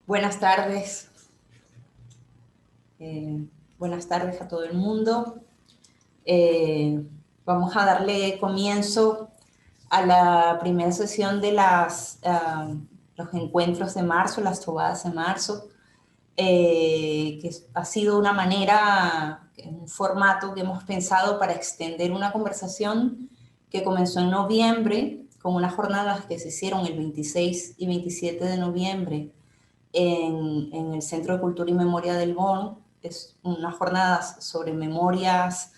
Buenas tardes. Buenas tardes a todo el mundo. Vamos a darle comienzo a la primera sesión de los encuentros de marzo, las trovadas de marzo, que ha sido una manera, un formato que hemos pensado para extender una conversación que comenzó en noviembre, con unas jornadas que se hicieron el 26 y 27 de noviembre en el Centro de Cultura y Memoria del Bon. Es unas jornadas sobre memorias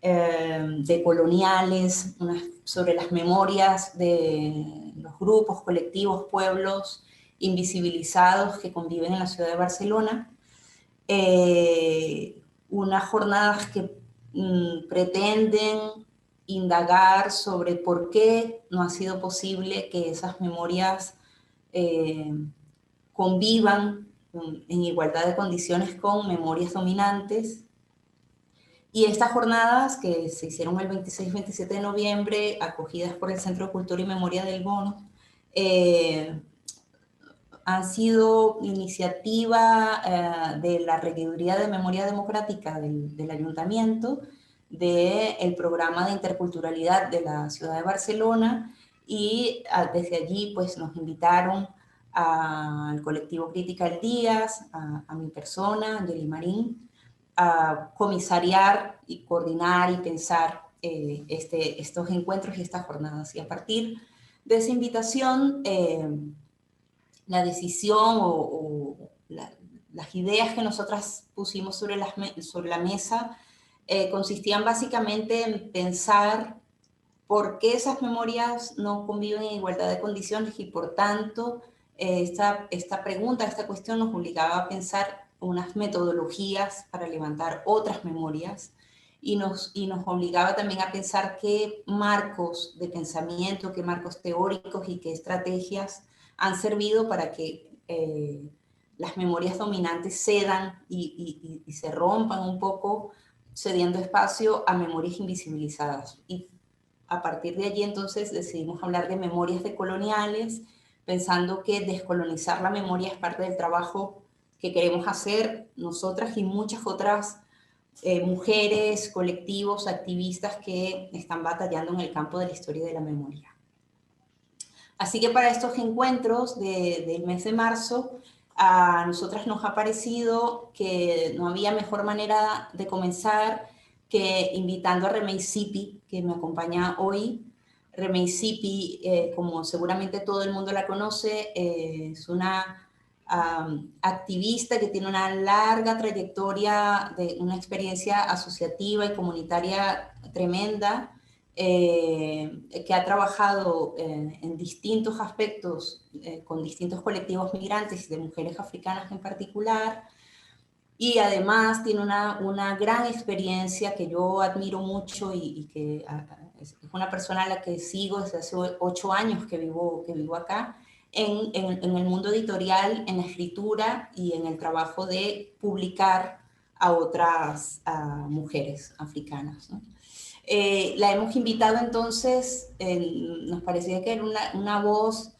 decoloniales, sobre las memorias de los grupos, colectivos, pueblos invisibilizados que conviven en la ciudad de Barcelona. Unas jornadas que pretenden indagar sobre por qué no ha sido posible que esas memorias convivan en igualdad de condiciones con memorias dominantes. Y estas jornadas que se hicieron el 26-27 de noviembre, acogidas por el Centro de Cultura y Memoria del Bono, han sido iniciativa de la Regiduría de Memoria Democrática del Ayuntamiento, del programa de interculturalidad de la ciudad de Barcelona, y desde allí pues nos invitaron al colectivo Critical Díaz, a mi persona, Angeli Marín, a comisariar y coordinar y pensar estos encuentros y estas jornadas. Y a partir de esa invitación, la decisión las ideas que nosotras pusimos sobre la mesa consistían básicamente en pensar por qué esas memorias no conviven en igualdad de condiciones, y por tanto esta pregunta, esta cuestión nos obligaba a pensar unas metodologías para levantar otras memorias, y nos obligaba también a pensar qué marcos de pensamiento, qué marcos teóricos y qué estrategias han servido para que las memorias dominantes cedan y se rompan un poco, cediendo espacio a memorias invisibilizadas. Y a partir de allí entonces decidimos hablar de memorias decoloniales, pensando que descolonizar la memoria es parte del trabajo que queremos hacer nosotras y muchas otras mujeres, colectivos, activistas que están batallando en el campo de la historia y de la memoria. Así que para estos encuentros del mes de marzo, a nosotras nos ha parecido que no había mejor manera de comenzar que invitando a Remey Sipi, que me acompaña hoy. Remey Sipi, como seguramente todo el mundo la conoce, es una activista que tiene una larga trayectoria, de una experiencia asociativa y comunitaria tremenda, que ha trabajado en distintos aspectos con distintos colectivos migrantes y de mujeres africanas en particular, y además tiene una gran experiencia que yo admiro mucho y que es una persona a la que sigo desde hace 8 años que vivo acá, en el mundo editorial, en la escritura y en el trabajo de publicar a otras mujeres africanas, ¿no? La hemos invitado entonces, nos parecía que era una voz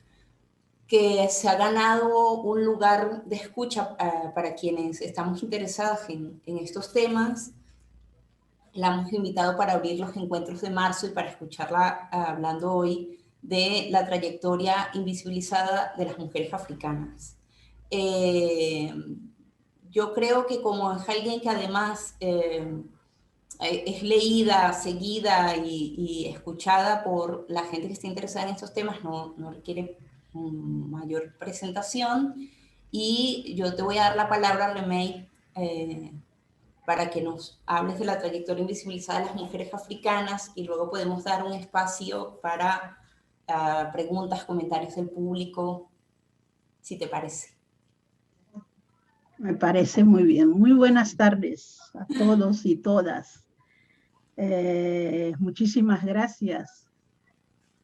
que se ha ganado un lugar de escucha para quienes estamos interesadas en estos temas. La hemos invitado para abrir los encuentros de marzo y para escucharla hablando hoy de la trayectoria invisibilizada de las mujeres africanas. Yo creo que como es alguien que además es leída, seguida y escuchada por la gente que está interesada en estos temas, no requiere mayor presentación. Y yo te voy a dar la palabra, Remey, para que nos hables de la trayectoria invisibilizada de las mujeres africanas, y luego podemos dar un espacio para preguntas, comentarios del público, si te parece. Me parece muy bien. Muy buenas tardes a todos y todas. Muchísimas gracias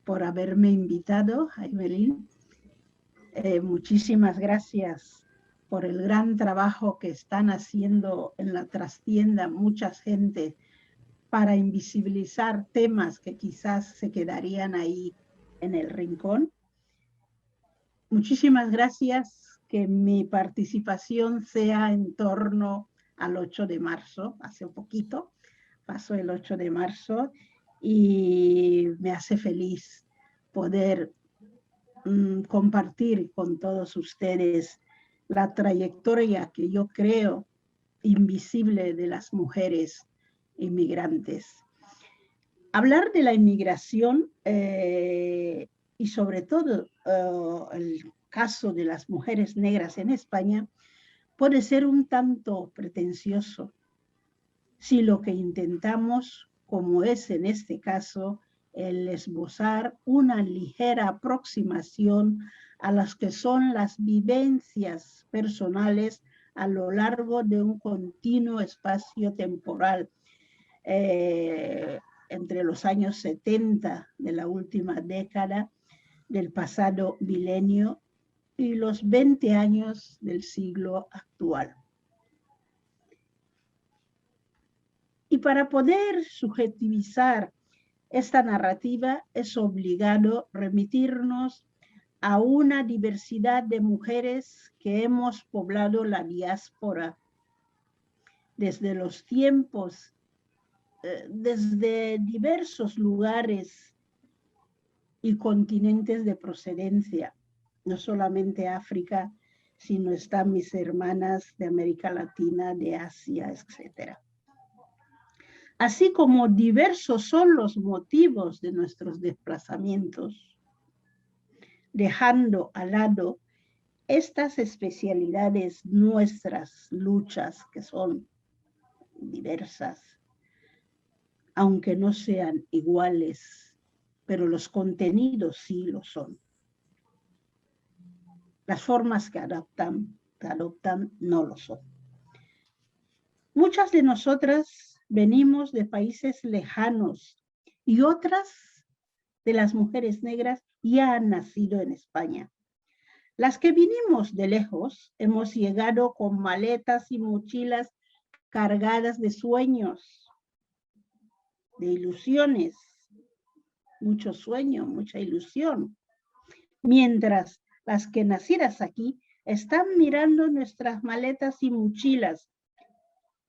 por haberme invitado, Aymelín. Muchísimas gracias por el gran trabajo que están haciendo en la trastienda mucha gente para invisibilizar temas que quizás se quedarían ahí en el rincón. Muchísimas gracias que mi participación sea en torno al 8 de marzo, hace un poquito, pasó el 8 de marzo, y me hace feliz poder compartir con todos ustedes la trayectoria que yo creo invisible de las mujeres inmigrantes. Hablar de la inmigración y sobre todo el caso de las mujeres negras en España puede ser un tanto pretencioso si lo que intentamos, como es en este caso, el esbozar una ligera aproximación a las que son las vivencias personales a lo largo de un continuo espacio temporal entre los años 70 de la última década del pasado milenio y los 20 años del siglo actual. Y para poder subjetivizar esta narrativa es obligado remitirnos a una diversidad de mujeres que hemos poblado la diáspora desde los tiempos, desde diversos lugares y continentes de procedencia, no solamente África, sino están mis hermanas de América Latina, de Asia, etc. Así como diversos son los motivos de nuestros desplazamientos, dejando al lado estas especialidades, nuestras luchas, que son diversas, aunque no sean iguales, pero los contenidos sí lo son. Las formas que adoptan no lo son. Muchas de nosotras venimos de países lejanos y otras de las mujeres negras ya han nacido en España. Las que vinimos de lejos hemos llegado con maletas y mochilas cargadas de sueños, de ilusiones, mucho sueño, mucha ilusión, mientras las que nacidas aquí están mirando nuestras maletas y mochilas,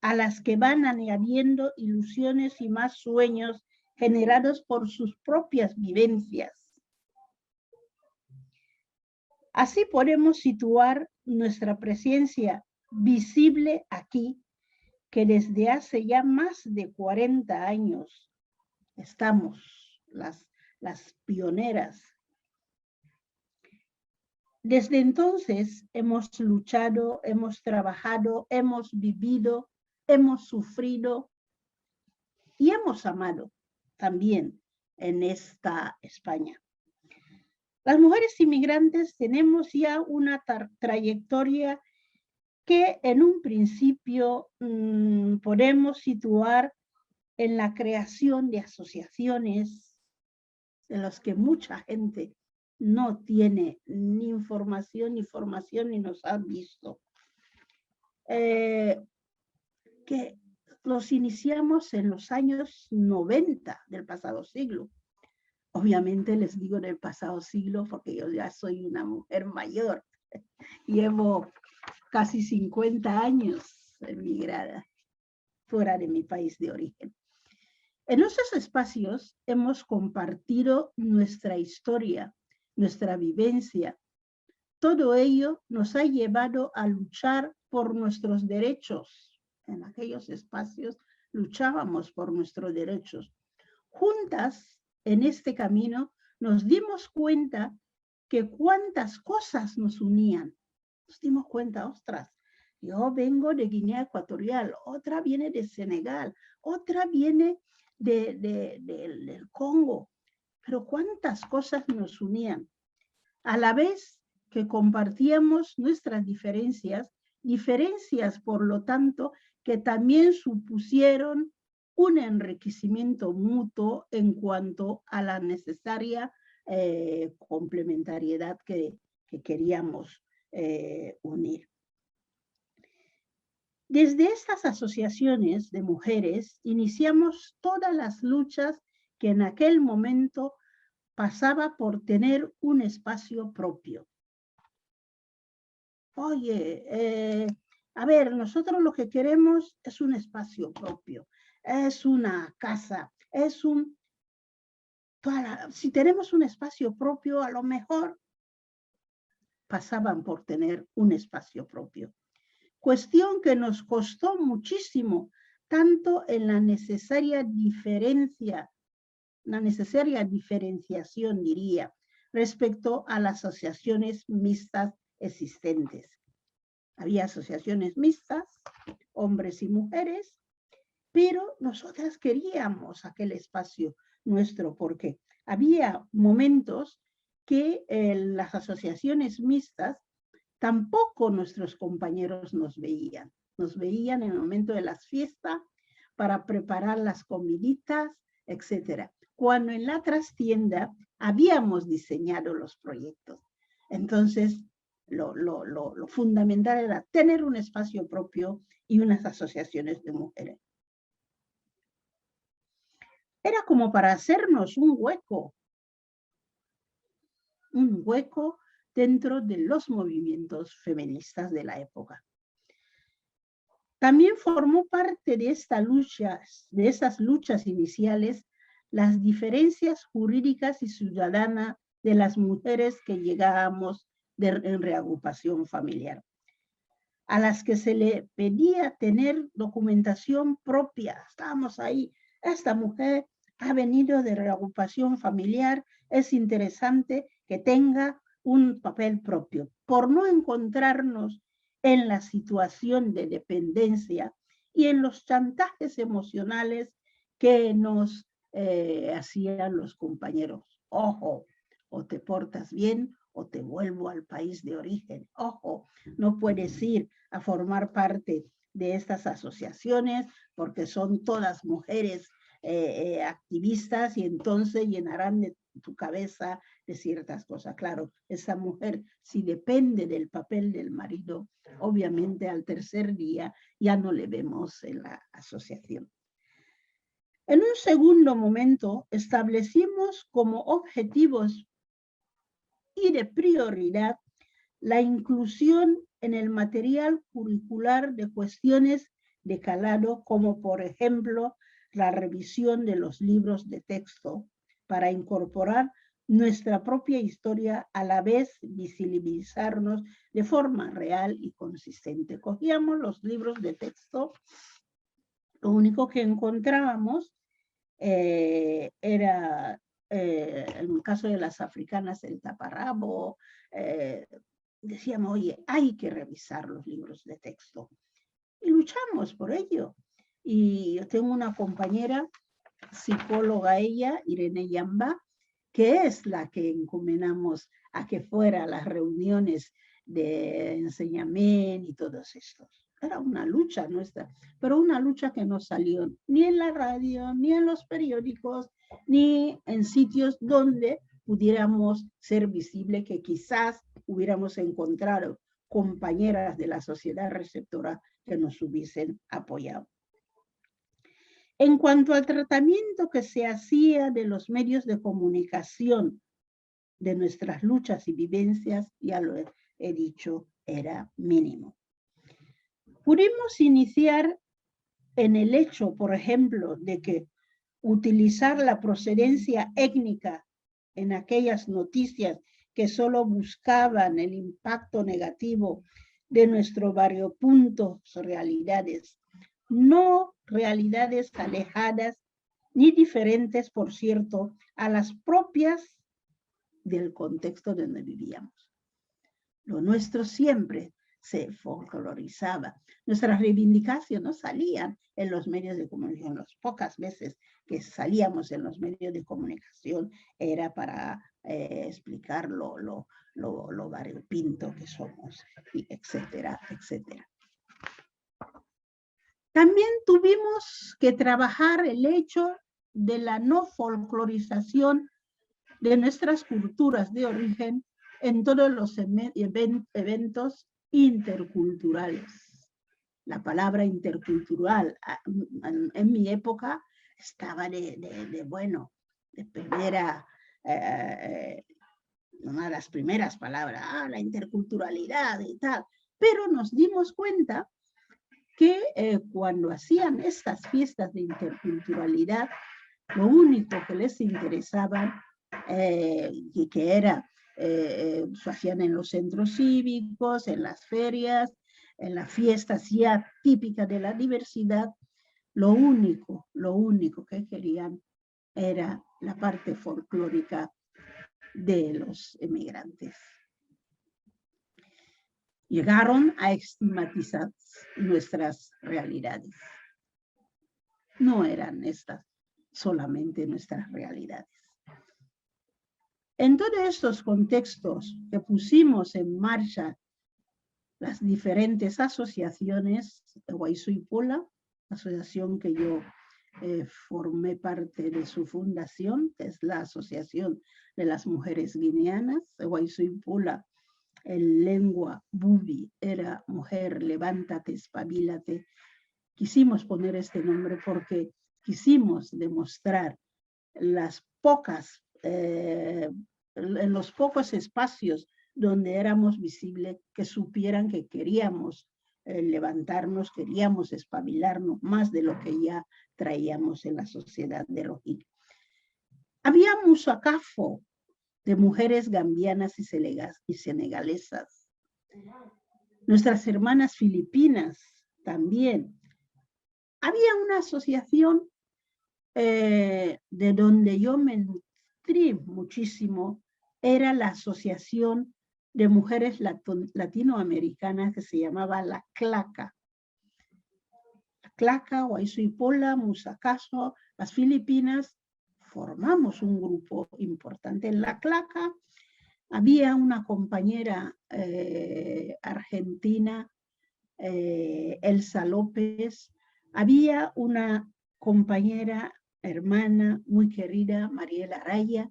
a las que van añadiendo ilusiones y más sueños generados por sus propias vivencias. Así podemos situar nuestra presencia visible aquí, que desde hace ya más de 40 años estamos las pioneras. Desde entonces hemos luchado, hemos trabajado, hemos vivido, hemos sufrido y hemos amado también en esta España. Las mujeres inmigrantes tenemos ya una trayectoria que en un principio podemos situar en la creación de asociaciones de las que mucha gente no tiene ni información, ni formación, ni nos ha visto. Que los iniciamos en los años 90 del pasado siglo. Obviamente les digo del pasado siglo porque yo ya soy una mujer mayor. Llevo casi 50 años emigrada fuera de mi país de origen. En esos espacios hemos compartido nuestra historia, nuestra vivencia. Todo ello nos ha llevado a luchar por nuestros derechos. En aquellos espacios luchábamos por nuestros derechos. Juntas, en este camino, nos dimos cuenta que cuántas cosas nos unían. Nos dimos cuenta, ostras, yo vengo de Guinea Ecuatorial, otra viene de Senegal, otra viene del Congo, pero cuántas cosas nos unían. A la vez que compartíamos nuestras diferencias por lo tanto, que también supusieron un enriquecimiento mutuo en cuanto a la necesaria complementariedad que queríamos unir. Desde estas asociaciones de mujeres iniciamos todas las luchas que en aquel momento pasaba por tener un espacio propio. oye, a ver, nosotros lo que queremos es un espacio propio, es una casa, es un... si tenemos un espacio propio, a lo mejor pasaban por tener un espacio propio. Cuestión que nos costó muchísimo, tanto en la necesaria diferenciación, diría, respecto a las asociaciones mixtas existentes. Había asociaciones mixtas, hombres y mujeres, pero nosotras queríamos aquel espacio nuestro porque había momentos que en las asociaciones mixtas tampoco nuestros compañeros nos veían. Nos veían en el momento de las fiestas para preparar las comiditas, etc. Cuando en la trastienda habíamos diseñado los proyectos. Entonces, lo fundamental era tener un espacio propio y unas asociaciones de mujeres. Era como para hacernos un hueco dentro de los movimientos feministas de la época. También formó parte de esas luchas iniciales, las diferencias jurídicas y ciudadanas de las mujeres que llegábamos en reagrupación familiar, a las que se le pedía tener documentación propia. Estábamos ahí, esta mujer ha venido de reagrupación familiar, es interesante que tenga un papel propio. Por no encontrarnos en la situación de dependencia y en los chantajes emocionales que nos hacían los compañeros. Ojo, o te portas bien o te vuelvo al país de origen. Ojo, no puedes ir a formar parte de estas asociaciones porque son todas mujeres activistas y entonces llenarán de tu cabeza de ciertas cosas. Claro, esa mujer, si depende del papel del marido, obviamente al tercer día ya no le vemos en la asociación. En un segundo momento, establecimos como objetivos y de prioridad la inclusión en el material curricular de cuestiones de calado, como por ejemplo la revisión de los libros de texto para incorporar nuestra propia historia, a la vez visibilizarnos de forma real y consistente. Cogíamos los libros de texto, lo único que encontrábamos era, en el caso de las africanas, el taparrabo. Decíamos, oye, hay que revisar los libros de texto. Y luchamos por ello. Y yo tengo una compañera, psicóloga ella, Irene Yamba, que es la que encomendamos a que fuera a las reuniones de enseñamiento y todos estos. Era una lucha nuestra, pero una lucha que no salió ni en la radio, ni en los periódicos, ni en sitios donde pudiéramos ser visibles, que quizás hubiéramos encontrado compañeras de la sociedad receptora que nos hubiesen apoyado. En cuanto al tratamiento que se hacía de los medios de comunicación de nuestras luchas y vivencias, ya lo he dicho, era mínimo. Pudimos iniciar en el hecho, por ejemplo, de que utilizar la procedencia étnica en aquellas noticias que solo buscaban el impacto negativo de nuestro variopinto realidades, no realidades alejadas ni diferentes, por cierto, a las propias del contexto donde vivíamos. Lo nuestro siempre se folclorizaba. Nuestras reivindicaciones no salían en los medios de comunicación. Las pocas veces que salíamos en los medios de comunicación era para explicar lo variopinto que somos, y etcétera, etcétera. También tuvimos que trabajar el hecho de la no folclorización de nuestras culturas de origen en todos los eventos interculturales. La palabra intercultural en mi época estaba de primera, una de las primeras palabras, la interculturalidad y tal. Pero nos dimos cuenta que cuando hacían estas fiestas de interculturalidad, lo único que les interesaba y que era, se hacían en los centros cívicos, en las ferias, en las fiestas ya típicas de la diversidad, lo único que querían era la parte folclórica de los emigrantes. Llegaron a estigmatizar nuestras realidades. No eran estas solamente nuestras realidades. En todos estos contextos que pusimos en marcha las diferentes asociaciones, Guayzú y Pula, asociación que yo formé parte de su fundación, que es la Asociación de las Mujeres Guineanas, Guayzú y Pula, en lengua bubi era mujer, levántate, espabilate. Quisimos poner este nombre porque quisimos demostrar las pocas, en los pocos espacios donde éramos visibles, que supieran que queríamos levantarnos, queríamos espabilarnos más de lo que ya traíamos en la sociedad de Rohingya. Había musacafo de mujeres gambianas y senegalesas. Nuestras hermanas filipinas también. Había una asociación de donde yo me nutrí muchísimo, era la Asociación de Mujeres Latinoamericanas que se llamaba la CLACA. La CLACA, Guayzú y Pula, Musacaso, las Filipinas, formamos un grupo importante. En la CLACA había una compañera argentina, Elsa López, había una compañera, hermana muy querida, Mariela Araya.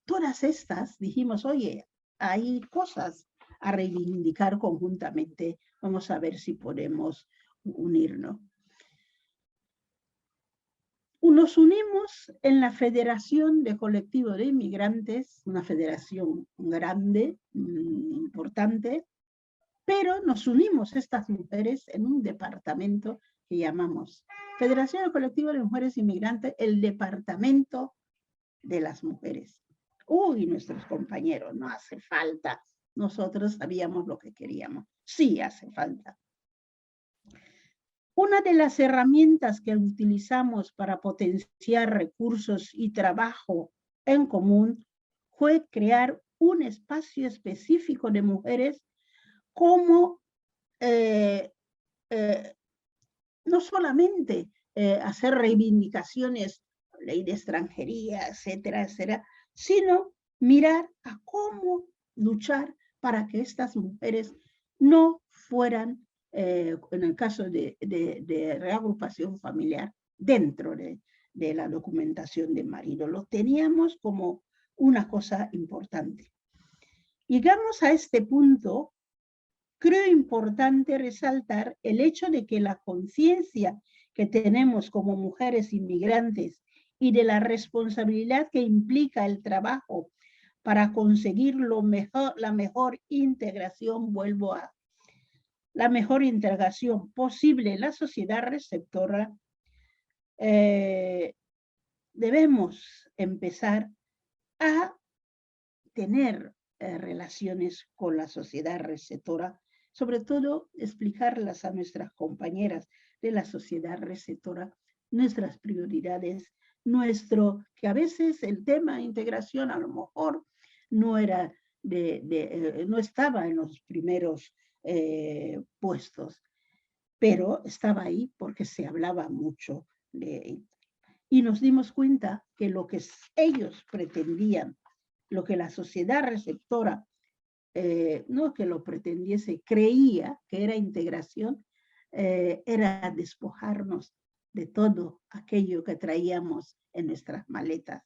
Todas estas dijimos, oye, hay cosas a reivindicar conjuntamente, vamos a ver si podemos unirnos. Nos unimos en la Federación de Colectivos de Inmigrantes, una federación grande, importante, pero nos unimos estas mujeres en un departamento que llamamos Federación de Colectivos de Mujeres Inmigrantes, el Departamento de las Mujeres. Uy, nuestros compañeros, no hace falta. Nosotros sabíamos lo que queríamos. Sí hace falta. Una de las herramientas que utilizamos para potenciar recursos y trabajo en común fue crear un espacio específico de mujeres como no solamente hacer reivindicaciones, ley de extranjería, etcétera, etcétera, sino mirar a cómo luchar para que estas mujeres no fueran, en el caso de reagrupación familiar, dentro de la documentación de marido. Lo teníamos como una cosa importante. Llegamos a este punto. Creo importante resaltar el hecho de que la conciencia que tenemos como mujeres inmigrantes y de la responsabilidad que implica el trabajo para conseguir la mejor integración, la mejor integración posible en la sociedad receptora, debemos empezar a tener relaciones con la sociedad receptora, sobre todo explicarlas a nuestras compañeras de la sociedad receptora, nuestras prioridades, que a veces el tema de integración a lo mejor no era no estaba en los primeros puestos, pero estaba ahí porque se hablaba mucho y nos dimos cuenta que lo que ellos pretendían, lo que la sociedad receptora, no que lo pretendiese, creía que era integración, era despojarnos de todo aquello que traíamos en nuestras maletas.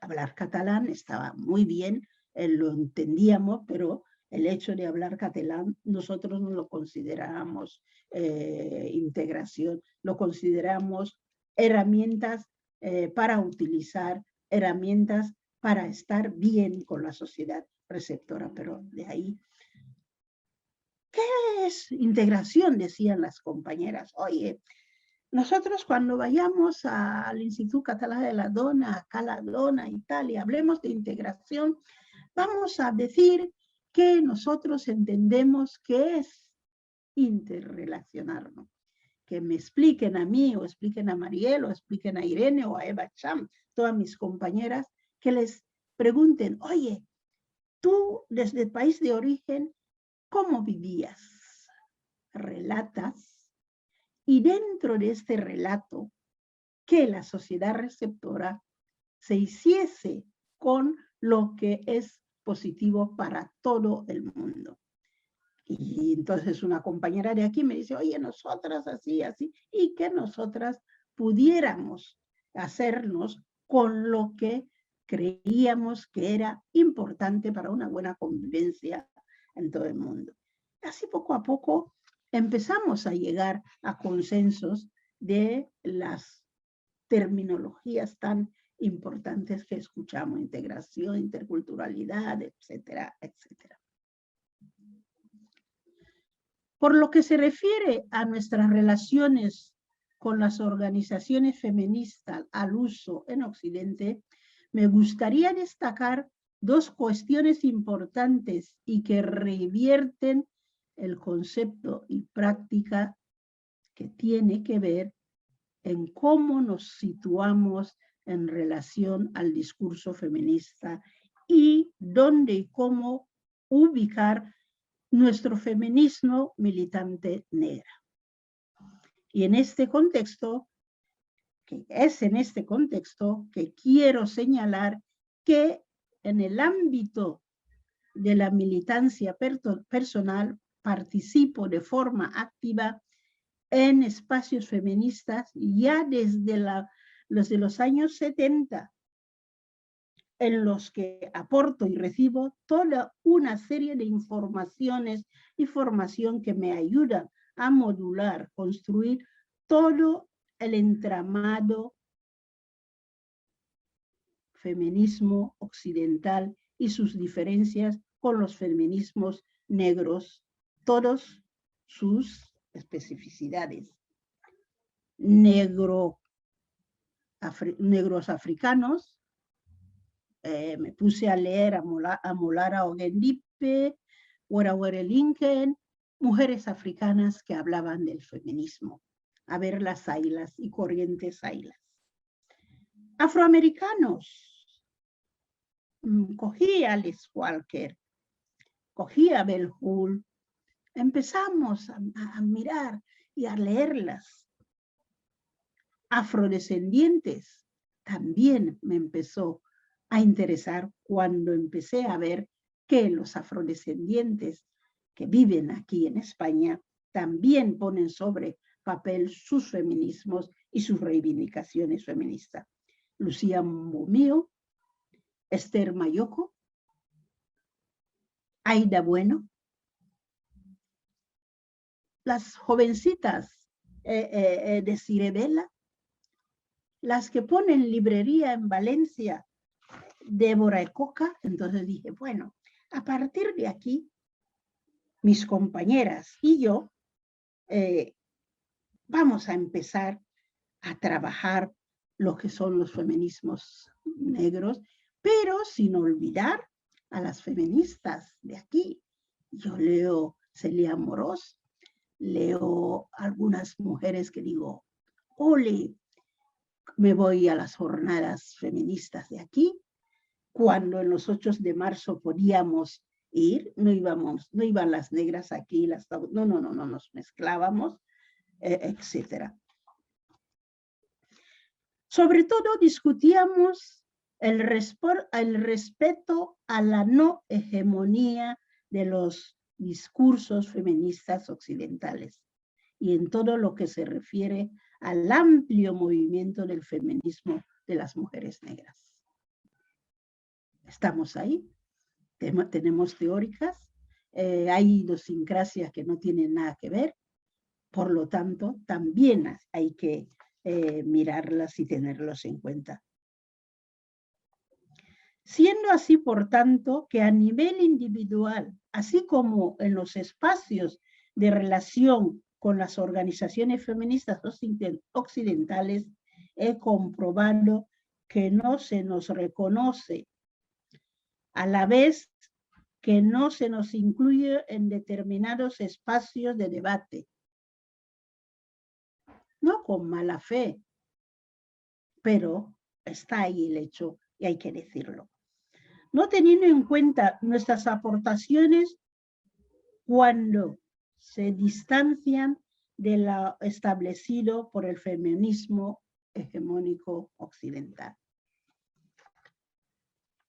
Hablar catalán estaba muy bien, lo entendíamos, pero el hecho de hablar catalán nosotros no lo considerábamos integración, lo consideramos herramientas para utilizar, herramientas para estar bien con la sociedad receptora, pero de ahí ¿qué es integración? Decían las compañeras. Oye, nosotros cuando vayamos al Instituto Catalán de la Dona, acá la Dona, Italia, hablemos de integración, vamos a decir que nosotros entendemos que es interrelacionarnos. Que me expliquen a mí, o expliquen a Mariel, o expliquen a Irene, o a Eva Cham, todas mis compañeras, que les pregunten, oye, tú desde el país de origen, ¿cómo vivías? Relatas, y dentro de este relato, que la sociedad receptora se hiciese con lo que es positivo para todo el mundo. Y entonces una compañera de aquí me dice, oye, nosotras así, así, y que nosotras pudiéramos hacernos con lo que creíamos que era importante para una buena convivencia en todo el mundo. Así poco a poco empezamos a llegar a consensos de las terminologías tan importantes que escuchamos, integración, interculturalidad, etcétera, etcétera. Por lo que se refiere a nuestras relaciones con las organizaciones feministas al uso en Occidente, me gustaría destacar dos cuestiones importantes y que revierten el concepto y práctica que tiene que ver en cómo nos situamos en relación al discurso feminista y dónde y cómo ubicar nuestro feminismo militante negra. Y en este contexto, es en este contexto que quiero señalar que en el ámbito de la militancia personal participo de forma activa en espacios feministas ya desde los años 70, en los que aporto y recibo toda una serie de informaciones y formación que me ayudan a modular, construir todo el entramado feminismo occidental y sus diferencias con los feminismos negros, todos sus especificidades. Negros africanos, me puse a leer a Molara Ogendipe, Wera Lincoln, mujeres africanas que hablaban del feminismo, a ver las ailas y corrientes ailas. Afroamericanos, cogí a Alice Walker, cogí a Bell Hooks, empezamos a mirar y a leerlas. Afrodescendientes, también me empezó a interesar cuando empecé a ver que los afrodescendientes que viven aquí en España también ponen sobre papel sus feminismos y sus reivindicaciones feministas. Lucía Momio, Esther Mayoko, Aida Bueno, las jovencitas de Cirebella, las que ponen librería en Valencia, Débora Ecoca. Entonces dije, bueno, a partir de aquí, mis compañeras y yo vamos a empezar a trabajar lo que son los feminismos negros, pero sin olvidar a las feministas de aquí. Yo leo Celia Morós, leo algunas mujeres que digo, ole, me voy a las jornadas feministas de aquí. Cuando en los 8 de marzo podíamos ir, no iban las negras aquí, no, nos mezclábamos, etcétera. Sobre todo discutíamos el respeto a la no hegemonía de los discursos feministas occidentales y en todo lo que se refiere al amplio movimiento del feminismo de las mujeres negras. Estamos ahí, tenemos teóricas, hay idiosincrasias que no tienen nada que ver, por lo tanto, también hay que mirarlas y tenerlos en cuenta. Siendo así, por tanto, que a nivel individual, así como en los espacios de relación con las organizaciones feministas occidentales, he comprobado que no se nos reconoce, a la vez que no se nos incluye en determinados espacios de debate. No con mala fe, pero está ahí el hecho y hay que decirlo. No teniendo en cuenta nuestras aportaciones cuando se distancian de lo establecido por el feminismo hegemónico occidental.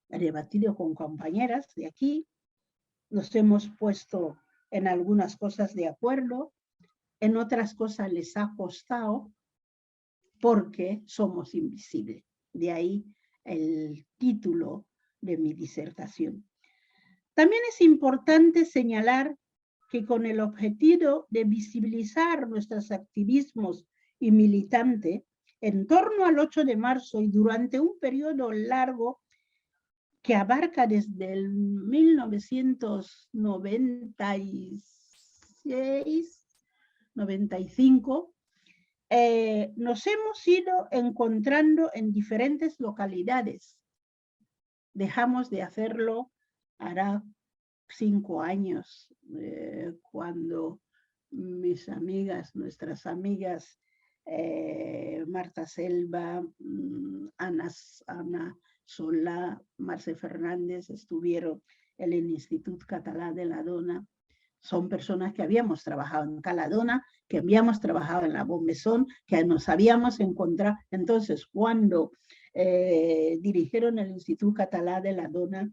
He debatido con compañeras de aquí, nos hemos puesto en algunas cosas de acuerdo, en otras cosas les ha costado porque somos invisibles. De ahí el título de mi disertación. También es importante señalar que con el objetivo de visibilizar nuestros activismos y militantes, en torno al 8 de marzo y durante un periodo largo que abarca desde el 1996, 95, nos hemos ido encontrando en diferentes localidades. Dejamos de hacerlo hará 5 años, cuando mis amigas, nuestras amigas, Marta Selva, Ana Solà, Mercè Fernández, estuvieron en el Instituto Català de la Dona. Son personas que habíamos trabajado en Caladona, que habíamos trabajado en la Bombesón, que nos habíamos encontrado. Entonces, cuando dirigieron el Instituto Català de la Dona,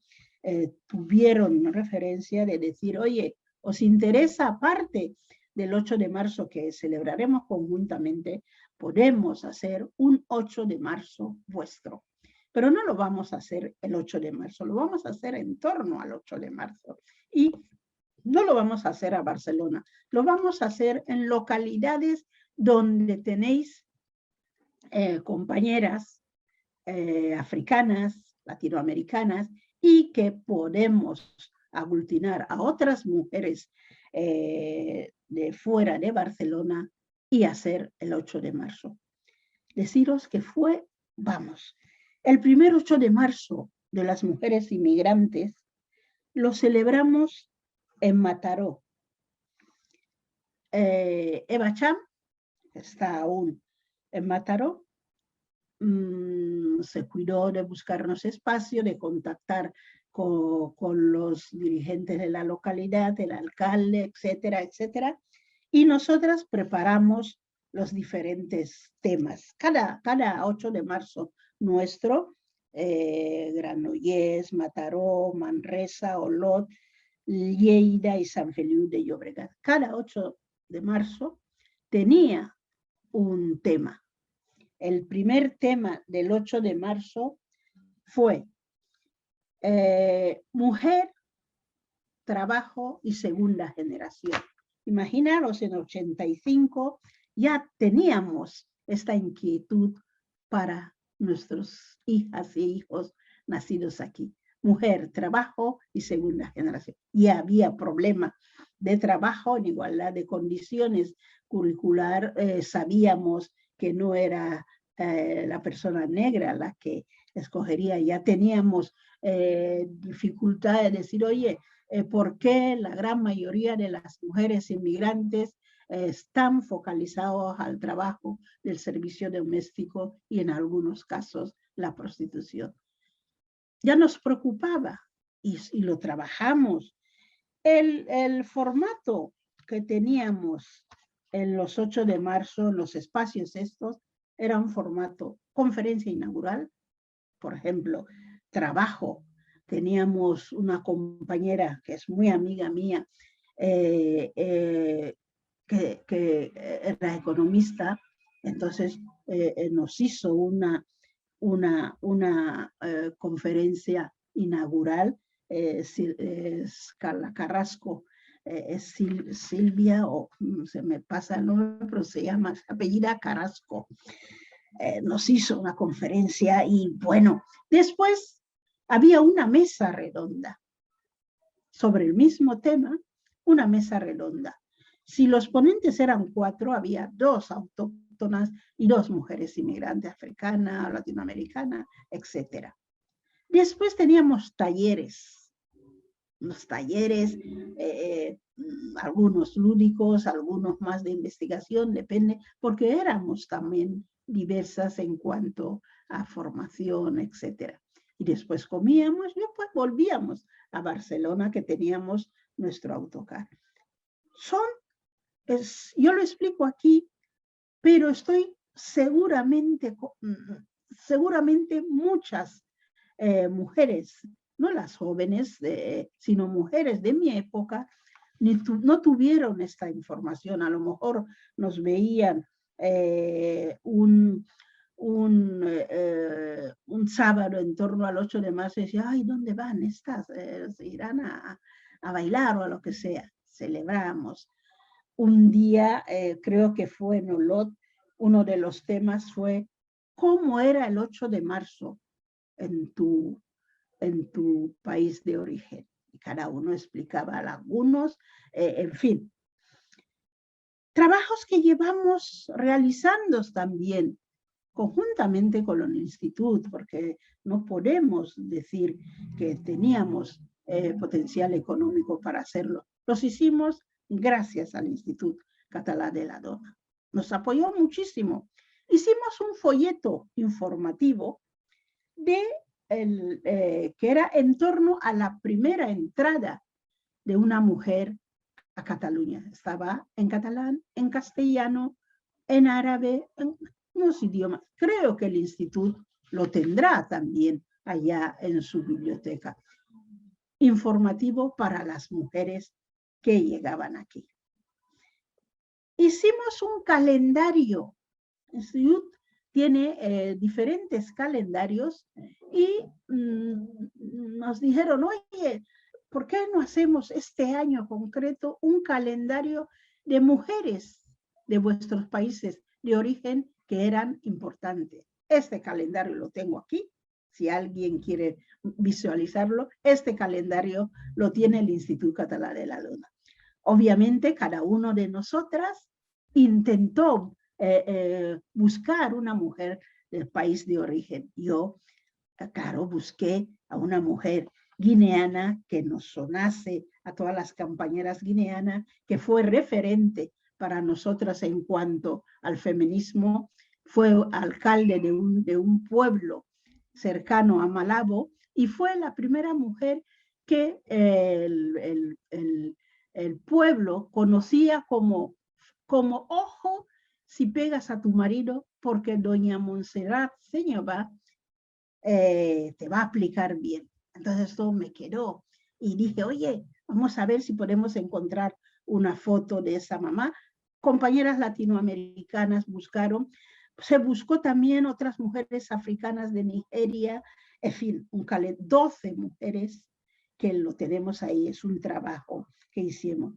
tuvieron una referencia de decir, oye, ¿os interesa, aparte del 8 de marzo que celebraremos conjuntamente, podemos hacer un 8 de marzo vuestro? Pero no lo vamos a hacer el 8 de marzo, lo vamos a hacer en torno al 8 de marzo. Y no lo vamos a hacer a Barcelona, lo vamos a hacer en localidades donde tenéis compañeras africanas, latinoamericanas, y que podemos aglutinar a otras mujeres de fuera de Barcelona y hacer el 8 de marzo. Deciros que fue, vamos, el primer 8 de marzo de las mujeres inmigrantes lo celebramos en Mataró. Eva Cham está aún en Mataró, se cuidó de buscarnos espacio, de contactar con los dirigentes de la localidad, el alcalde, etcétera, etcétera, y nosotras preparamos los diferentes temas. Cada 8 de marzo nuestro, Granollers, Mataró, Manresa, Olot, Lleida y Sant Feliu de Llobregat. Cada 8 de marzo tenía un tema. El primer tema del 8 de marzo fue mujer, trabajo y segunda generación. Imaginaros, en 85 ya teníamos esta inquietud para nuestros hijas e hijos nacidos aquí. Mujer, trabajo y segunda generación. Ya había problema de trabajo en igualdad de condiciones curricular. Sabíamos que no era la persona negra la que escogería. Ya teníamos dificultad de decir, oye, ¿por qué la gran mayoría de las mujeres inmigrantes están focalizados al trabajo del servicio doméstico y en algunos casos la prostitución? Ya nos preocupaba y lo trabajamos. El formato que teníamos en los 8 de marzo, los espacios estos, era un formato conferencia inaugural, por ejemplo, trabajo. Teníamos una compañera que es muy amiga mía, que era economista, entonces nos hizo una conferencia inaugural. Carla Carrasco, es Silvia, o se me pasa el nombre, pero se llama, se apellida Carrasco. Nos hizo una conferencia y bueno, después había una mesa redonda sobre el mismo tema, una mesa redonda. Si los ponentes eran 4, había 2 autóctonas y 2 mujeres inmigrantes africanas, latinoamericanas, etc. Después teníamos talleres, unos talleres, algunos lúdicos, algunos más de investigación, depende, porque éramos también diversas en cuanto a formación, etc. Y después comíamos y después volvíamos a Barcelona, que teníamos nuestro autocar. Yo lo explico aquí, pero estoy seguramente muchas mujeres, no las jóvenes, sino mujeres de mi época, no tuvieron esta información. A lo mejor nos veían un sábado en torno al 8 de marzo y decían, ay, ¿dónde van estas? Se irán a bailar o a lo que sea. Celebramos. Un día, creo que fue en Olot, uno de los temas fue cómo era el 8 de marzo en tu país de origen. Y cada uno explicaba algunos, en fin. Trabajos que llevamos realizando también conjuntamente con el instituto, porque no podemos decir que teníamos potencial económico para hacerlo. Los hicimos gracias al Instituto Català de la Dona. Nos apoyó muchísimo. Hicimos un folleto informativo que era en torno a la primera entrada de una mujer a Cataluña. Estaba en catalán, en castellano, en árabe, en unos idiomas. Creo que el instituto lo tendrá también allá en su biblioteca. Informativo para las mujeres que llegaban aquí. Hicimos un calendario. El instituto tiene diferentes calendarios y nos dijeron, oye, ¿por qué no hacemos este año concreto un calendario de mujeres de vuestros países de origen que eran importantes? Este calendario lo tengo aquí, si alguien quiere visualizarlo. Este calendario lo tiene el Instituto Català de la Dona. Obviamente, cada uno de nosotras intentó buscar una mujer del país de origen. Yo, claro, busqué a una mujer guineana que nos sonase a todas las compañeras guineanas, que fue referente para nosotras en cuanto al feminismo. Fue alcalde de un pueblo cercano a Malabo y fue la primera mujer que el pueblo conocía como ojo si pegas a tu marido, porque doña Montserrat Señova te va a aplicar bien. Entonces esto me quedó y dije, oye, vamos a ver si podemos encontrar una foto de esa mamá. Compañeras latinoamericanas buscaron, se buscó también otras mujeres africanas de Nigeria, en fin, 12 mujeres que lo tenemos ahí, es un trabajo que hicimos.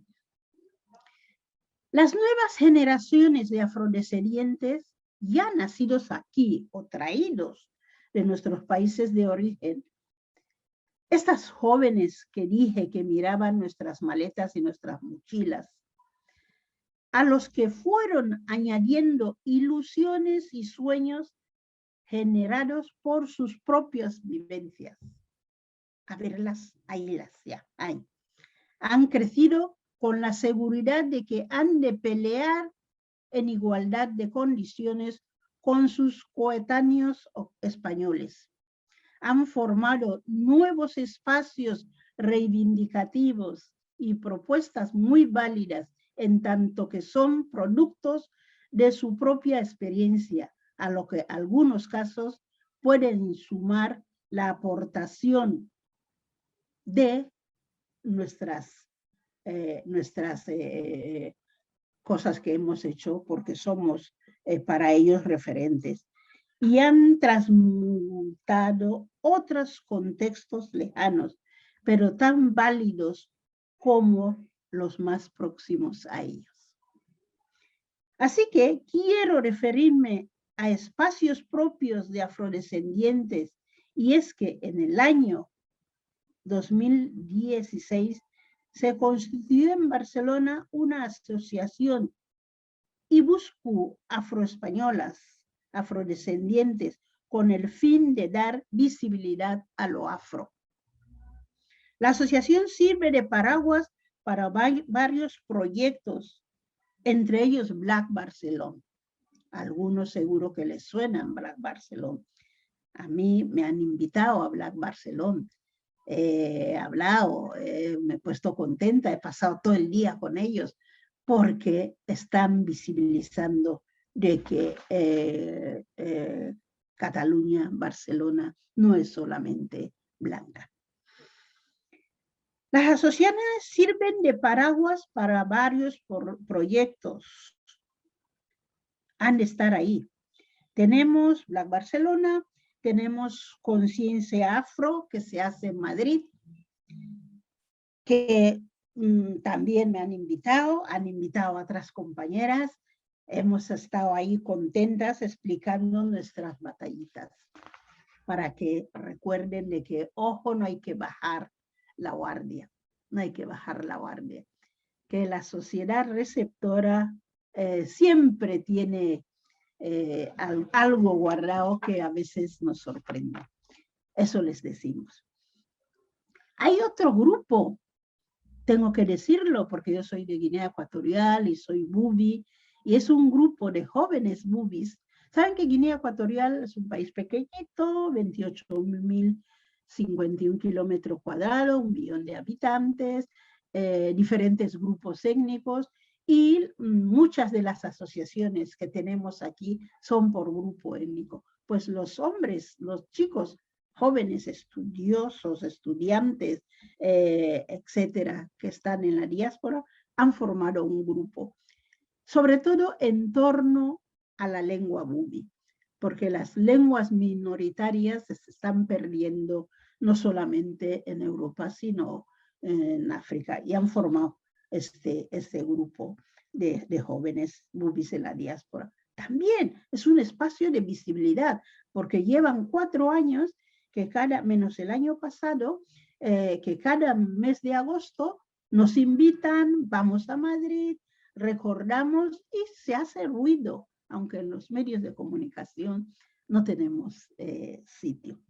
Las nuevas generaciones de afrodescendientes ya nacidos aquí o traídos de nuestros países de origen, estas jóvenes que dije que miraban nuestras maletas y nuestras mochilas, a los que fueron añadiendo ilusiones y sueños generados por sus propias vivencias. A verlas, ahí las ya hay. Han crecido con la seguridad de que han de pelear en igualdad de condiciones con sus coetáneos españoles. Han formado nuevos espacios reivindicativos y propuestas muy válidas, en tanto que son productos de su propia experiencia, a lo que algunos casos pueden sumar la aportación de nuestras cosas que hemos hecho, porque somos para ellos referentes, y han transmutado otros contextos lejanos, pero tan válidos como los más próximos a ellos. Así que quiero referirme a espacios propios de afrodescendientes, y es que en el año 2016 se constituyó en Barcelona una asociación Ibuscu afroespañolas, afrodescendientes, con el fin de dar visibilidad a lo afro. La asociación sirve de paraguas para varios proyectos, entre ellos Black Barcelona. Algunos seguro que les suenan Black Barcelona. A mí me han invitado a Black Barcelona. He hablado, me he puesto contenta, he pasado todo el día con ellos porque están visibilizando de que Cataluña, Barcelona, no es solamente blanca. Las asociaciones sirven de paraguas para varios proyectos. Han de estar ahí. Tenemos Black Barcelona, tenemos Conciencia Afro, que se hace en Madrid, que también me han invitado a otras compañeras. Hemos estado ahí contentas explicando nuestras batallitas para que recuerden de que, ojo, no hay que bajar la guardia, no hay que bajar la guardia, que la sociedad receptora siempre tiene algo guardado que a veces nos sorprende. Eso les decimos. Hay otro grupo, tengo que decirlo porque yo soy de Guinea Ecuatorial y soy bubi, y es un grupo de jóvenes bubis. Saben que Guinea Ecuatorial es un país pequeñito, 28.051 kilómetros cuadrados, 1 millón de habitantes, diferentes grupos étnicos, y muchas de las asociaciones que tenemos aquí son por grupo étnico. Pues los hombres, los chicos jóvenes estudiosos, estudiantes, etcétera, que están en la diáspora, han formado un grupo, sobre todo en torno a la lengua bubi, porque las lenguas minoritarias se están perdiendo no solamente en Europa, sino en África, y han formado este grupo de jóvenes bubis en la diáspora. También es un espacio de visibilidad, porque llevan 4 años que menos el año pasado, que cada mes de agosto nos invitan, vamos a Madrid, recordamos y se hace ruido, aunque en los medios de comunicación no tenemos sitio.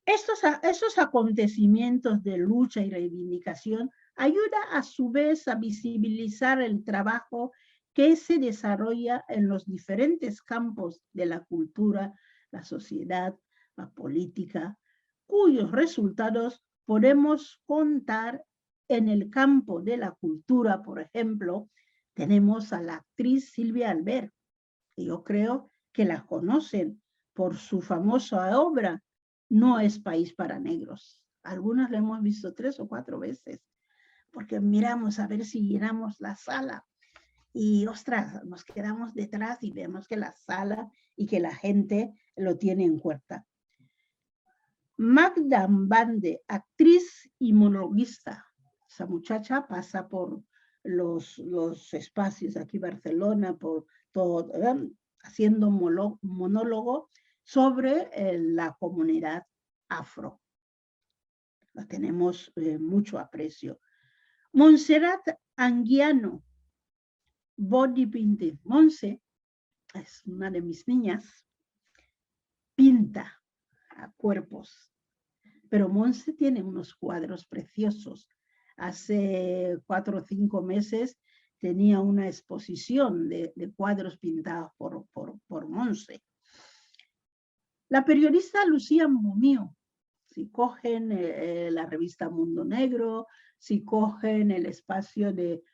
Estos acontecimientos de lucha y reivindicación ayudan a su vez a visibilizar el trabajo que se desarrolla en los diferentes campos de la cultura, la sociedad, la política, cuyos resultados podemos contar en el campo de la cultura. Por ejemplo, tenemos a la actriz Silvia Albert, que yo creo que la conocen por su famosa obra No es país para negros. Algunas la hemos visto 3 o 4 veces, porque miramos a ver si llenamos la sala. Y ostras, nos quedamos detrás y vemos que la sala y que la gente lo tiene en cuenta. Magda Mbande, actriz y monologuista. Esa muchacha pasa por los espacios aquí en Barcelona, por todo, haciendo monólogo sobre la comunidad afro. La tenemos mucho aprecio. Montserrat Anguiano, bodybuilding. Monse es una de mis niñas, pinta a cuerpos, pero Monse tiene unos cuadros preciosos. Hace 4 o 5 meses tenía una exposición de cuadros pintados por Monse. La periodista Lucía Mumio, si cogen la revista Mundo Negro, si cogen el espacio de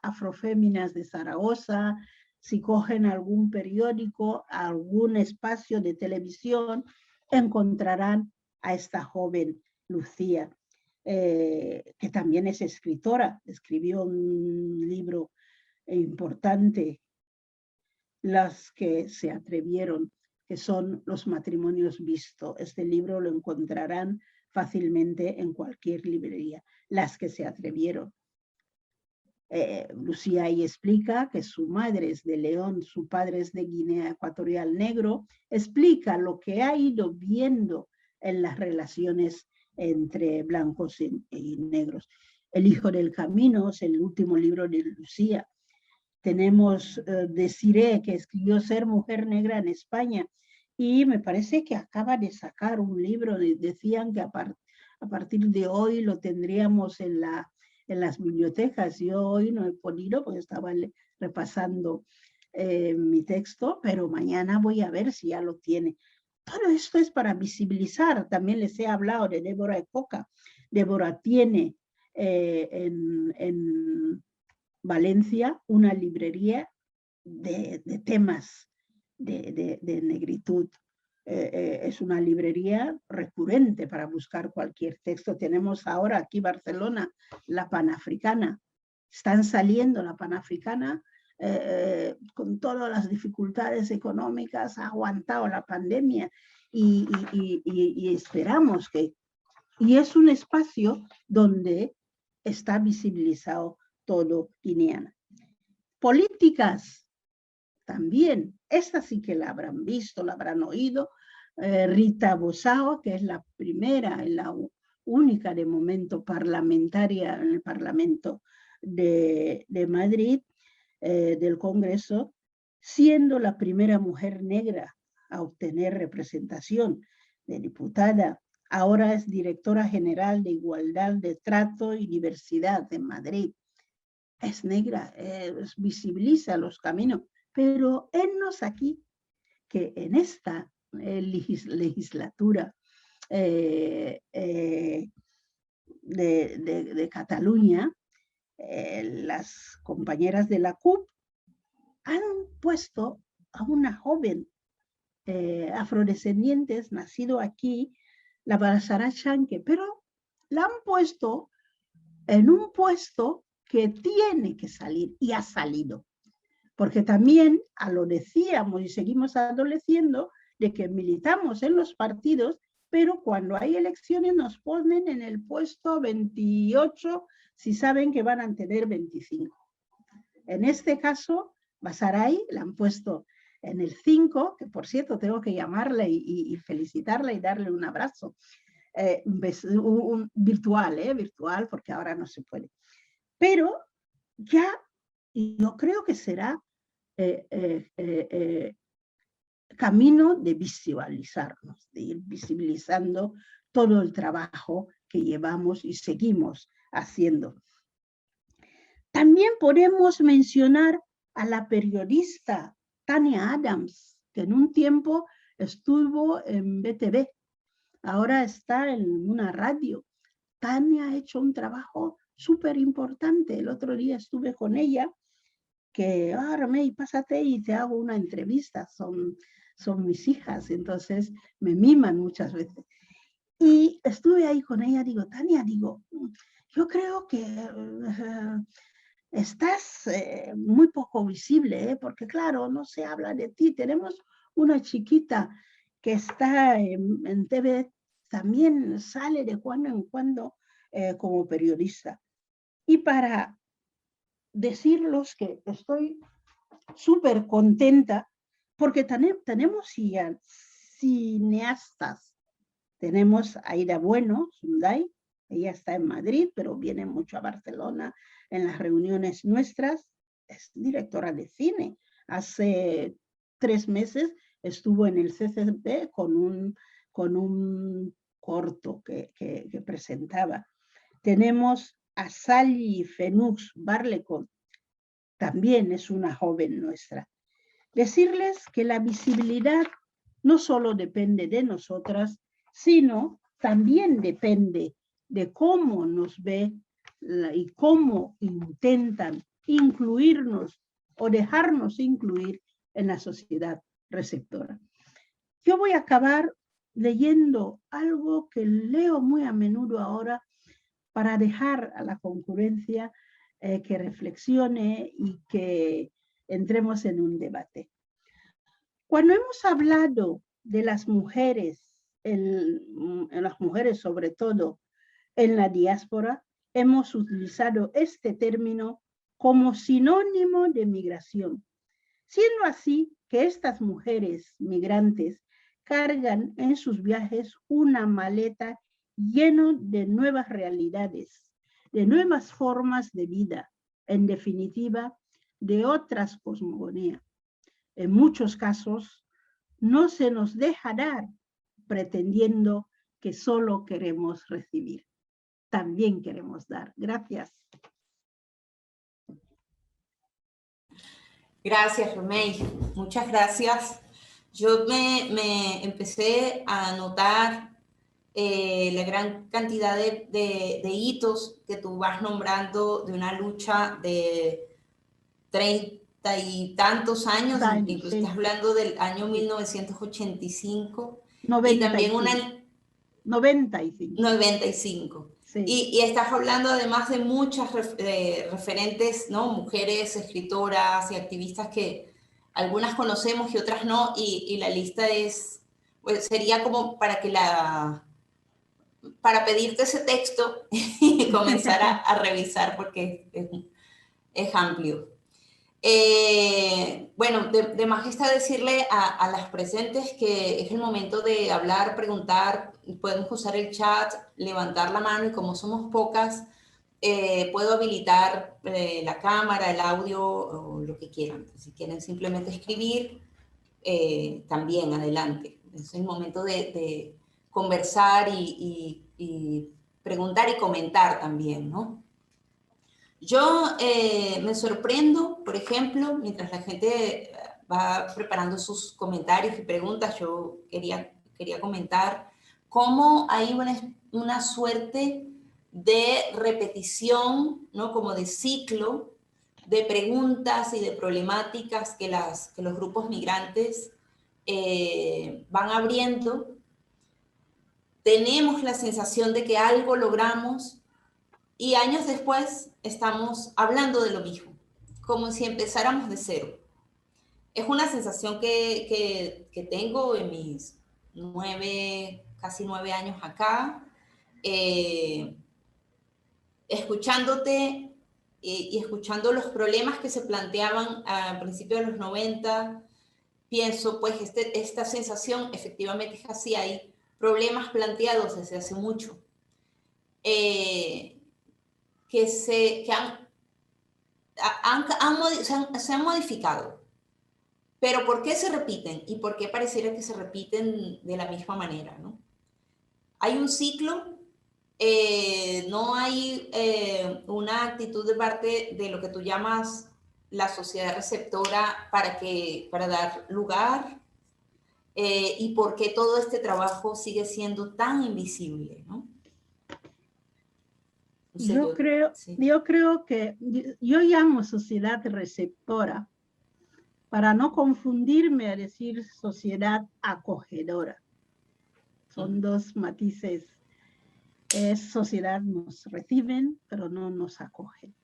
Afroféminas de Zaragoza, si cogen algún periódico, algún espacio de televisión, encontrarán a esta joven Lucía, que también es escritora, escribió un libro importante, Las que se atrevieron, que son los matrimonios vistos. Este libro lo encontrarán fácilmente en cualquier librería, Las que se atrevieron. Lucía ahí explica que su madre es de León, su padre es de Guinea Ecuatorial negro, explica lo que ha ido viendo en las relaciones entre blancos y negros. El hijo del camino es el último libro de Lucía. Tenemos Desiree, que escribió Ser mujer negra en España, y me parece que acaba de sacar un libro, decían que a partir de hoy lo tendríamos en las bibliotecas. Yo hoy no he podido porque estaba repasando mi texto, pero mañana voy a ver si ya lo tiene. Todo esto es para visibilizar. También les he hablado de Débora Ecoca. Débora tiene en Valencia una librería de temas de negritud. Es una librería recurrente para buscar cualquier texto. Tenemos ahora aquí en Barcelona la Panafricana. Están saliendo la Panafricana con todas las dificultades económicas, ha aguantado la pandemia y esperamos que... Y es un espacio donde está visibilizado todo guineana. Políticas, también, esta sí que la habrán visto, la habrán oído. Rita Bosao, que es la primera, la única de momento parlamentaria en el Parlamento de Madrid, del Congreso, siendo la primera mujer negra a obtener representación de diputada. Ahora es directora general de Igualdad de Trato y Diversidad en Madrid. Es negra, visibiliza los caminos, pero hennos aquí que en esta legislatura de Cataluña, las compañeras de la CUP han puesto a una joven afrodescendiente, nacido aquí, la Balasara Chanque, pero la han puesto en un puesto que tiene que salir y ha salido. Porque también lo decíamos y seguimos adoleciendo de que militamos en los partidos, pero cuando hay elecciones nos ponen en el puesto 28 si saben que van a tener 25. En este caso, Basaray la han puesto en el 5, que por cierto tengo que llamarla y felicitarla y darle un abrazo. Virtual, porque ahora no se puede. Pero ya yo creo que será camino de visualizarnos, de ir visibilizando todo el trabajo que llevamos y seguimos haciendo. También podemos mencionar a la periodista Tania Adams, que en un tiempo estuvo en BTV, ahora está en una radio. Tania ha hecho un trabajo súper importante. El otro día estuve con ella, que, Remey, pásate y te hago una entrevista. Son mis hijas, entonces me miman muchas veces. Y estuve ahí con ella, digo, Tania, yo creo que estás muy poco visible, porque claro, no se habla de ti. Tenemos una chiquita que está en TV, también sale de cuando en cuando como periodista. Y para decirles que estoy súper contenta, porque tenemos cineastas. Tenemos a Aida Bueno, Sunday, ella está en Madrid, pero viene mucho a Barcelona en las reuniones nuestras. Es directora de cine. Hace 3 meses estuvo en el CCB con un corto que presentaba. Tenemos a Sally Fenux Barlecon, también es una joven nuestra. Decirles que la visibilidad no solo depende de nosotras, sino también depende de cómo nos ve y cómo intentan incluirnos o dejarnos incluir en la sociedad receptora. Yo voy a acabar leyendo algo que leo muy a menudo ahora para dejar a la concurrencia que reflexione y que entremos en un debate. Cuando hemos hablado de las mujeres, en las mujeres sobre todo en la diáspora, hemos utilizado este término como sinónimo de migración, siendo así que estas mujeres migrantes cargan en sus viajes una maleta lleno de nuevas realidades, de nuevas formas de vida, en definitiva, de otras cosmogonías. En muchos casos, no se nos deja dar pretendiendo que solo queremos recibir. También queremos dar. Gracias. Gracias, Remey. Muchas gracias. Yo me empecé a notar la gran cantidad de hitos que tú vas nombrando de una lucha de 30 y tantos años, incluso Sí. estás hablando del año 1985, y 95. también una... 95. 95. Sí. Y estás hablando además de muchas referentes, ¿no? Mujeres, escritoras y activistas que algunas conocemos y otras no, y la lista es, pues sería como para pedirte ese texto y comenzar a revisar porque es amplio. Bueno, de más está decirle a las presentes que es el momento de hablar, preguntar, podemos usar el chat, levantar la mano y como somos pocas, puedo habilitar la cámara, el audio o lo que quieran. Si quieren simplemente escribir, también adelante. Es el momento de conversar y preguntar y comentar también, ¿no? Yo me sorprendo, por ejemplo, mientras la gente va preparando sus comentarios y preguntas, yo quería comentar cómo hay una suerte de repetición, ¿no? Como de ciclo de preguntas y de problemáticas que los grupos migrantes van abriendo. Tenemos la sensación de que algo logramos y años después estamos hablando de lo mismo, como si empezáramos de cero. Es una sensación que tengo en mis casi 9 años acá, escuchándote y escuchando los problemas que se planteaban a principios de los 90, pienso, pues esta sensación efectivamente es así, hay problemas planteados desde hace mucho. Que se han modificado. Pero ¿por qué se repiten? ¿Y por qué pareciera que se repiten de la misma manera? ¿No? Hay un ciclo, no hay una actitud de parte de lo que tú llamas la sociedad receptora para dar lugar, y por qué todo este trabajo sigue siendo tan invisible, ¿no? Yo creo que yo llamo sociedad receptora para no confundirme a decir sociedad acogedora. Son dos matices. Es sociedad, nos reciben, pero no nos acogen.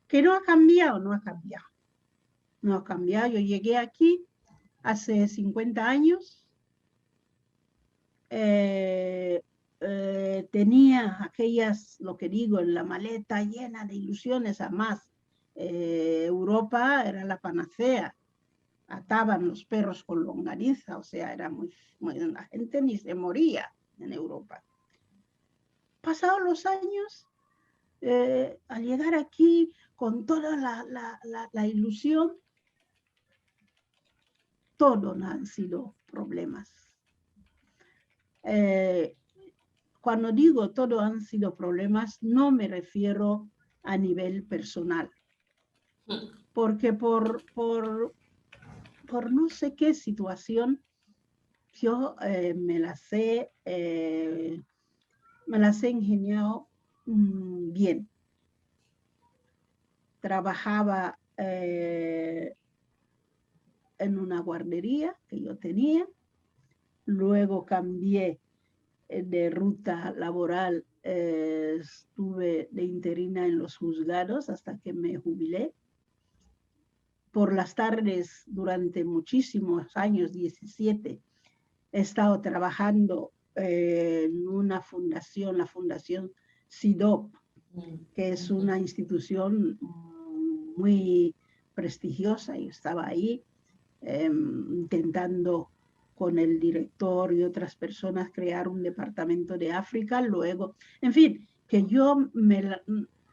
¿Que no ha cambiado? No ha cambiado. No ha cambiado. Yo llegué aquí hace 50 años. Tenía aquellas, lo que digo, en la maleta llena de ilusiones. Además, Europa era la panacea. Ataban los perros con longaniza, o sea, era la gente ni se moría en Europa. Pasados los años, al llegar aquí con toda la ilusión, todo han sido problemas. Cuando digo todo han sido problemas, no me refiero a nivel personal, porque por no sé qué situación, yo me las he ingeniado bien. Trabajaba en una guardería que yo tenía, luego cambié de ruta laboral, estuve de interina en los juzgados hasta que me jubilé. Por las tardes, durante muchísimos años, 17, he estado trabajando en una fundación, la Fundación CIDOP, que es una institución muy prestigiosa, y estaba ahí intentando con el director y otras personas crear un departamento de África, luego, en fin, que yo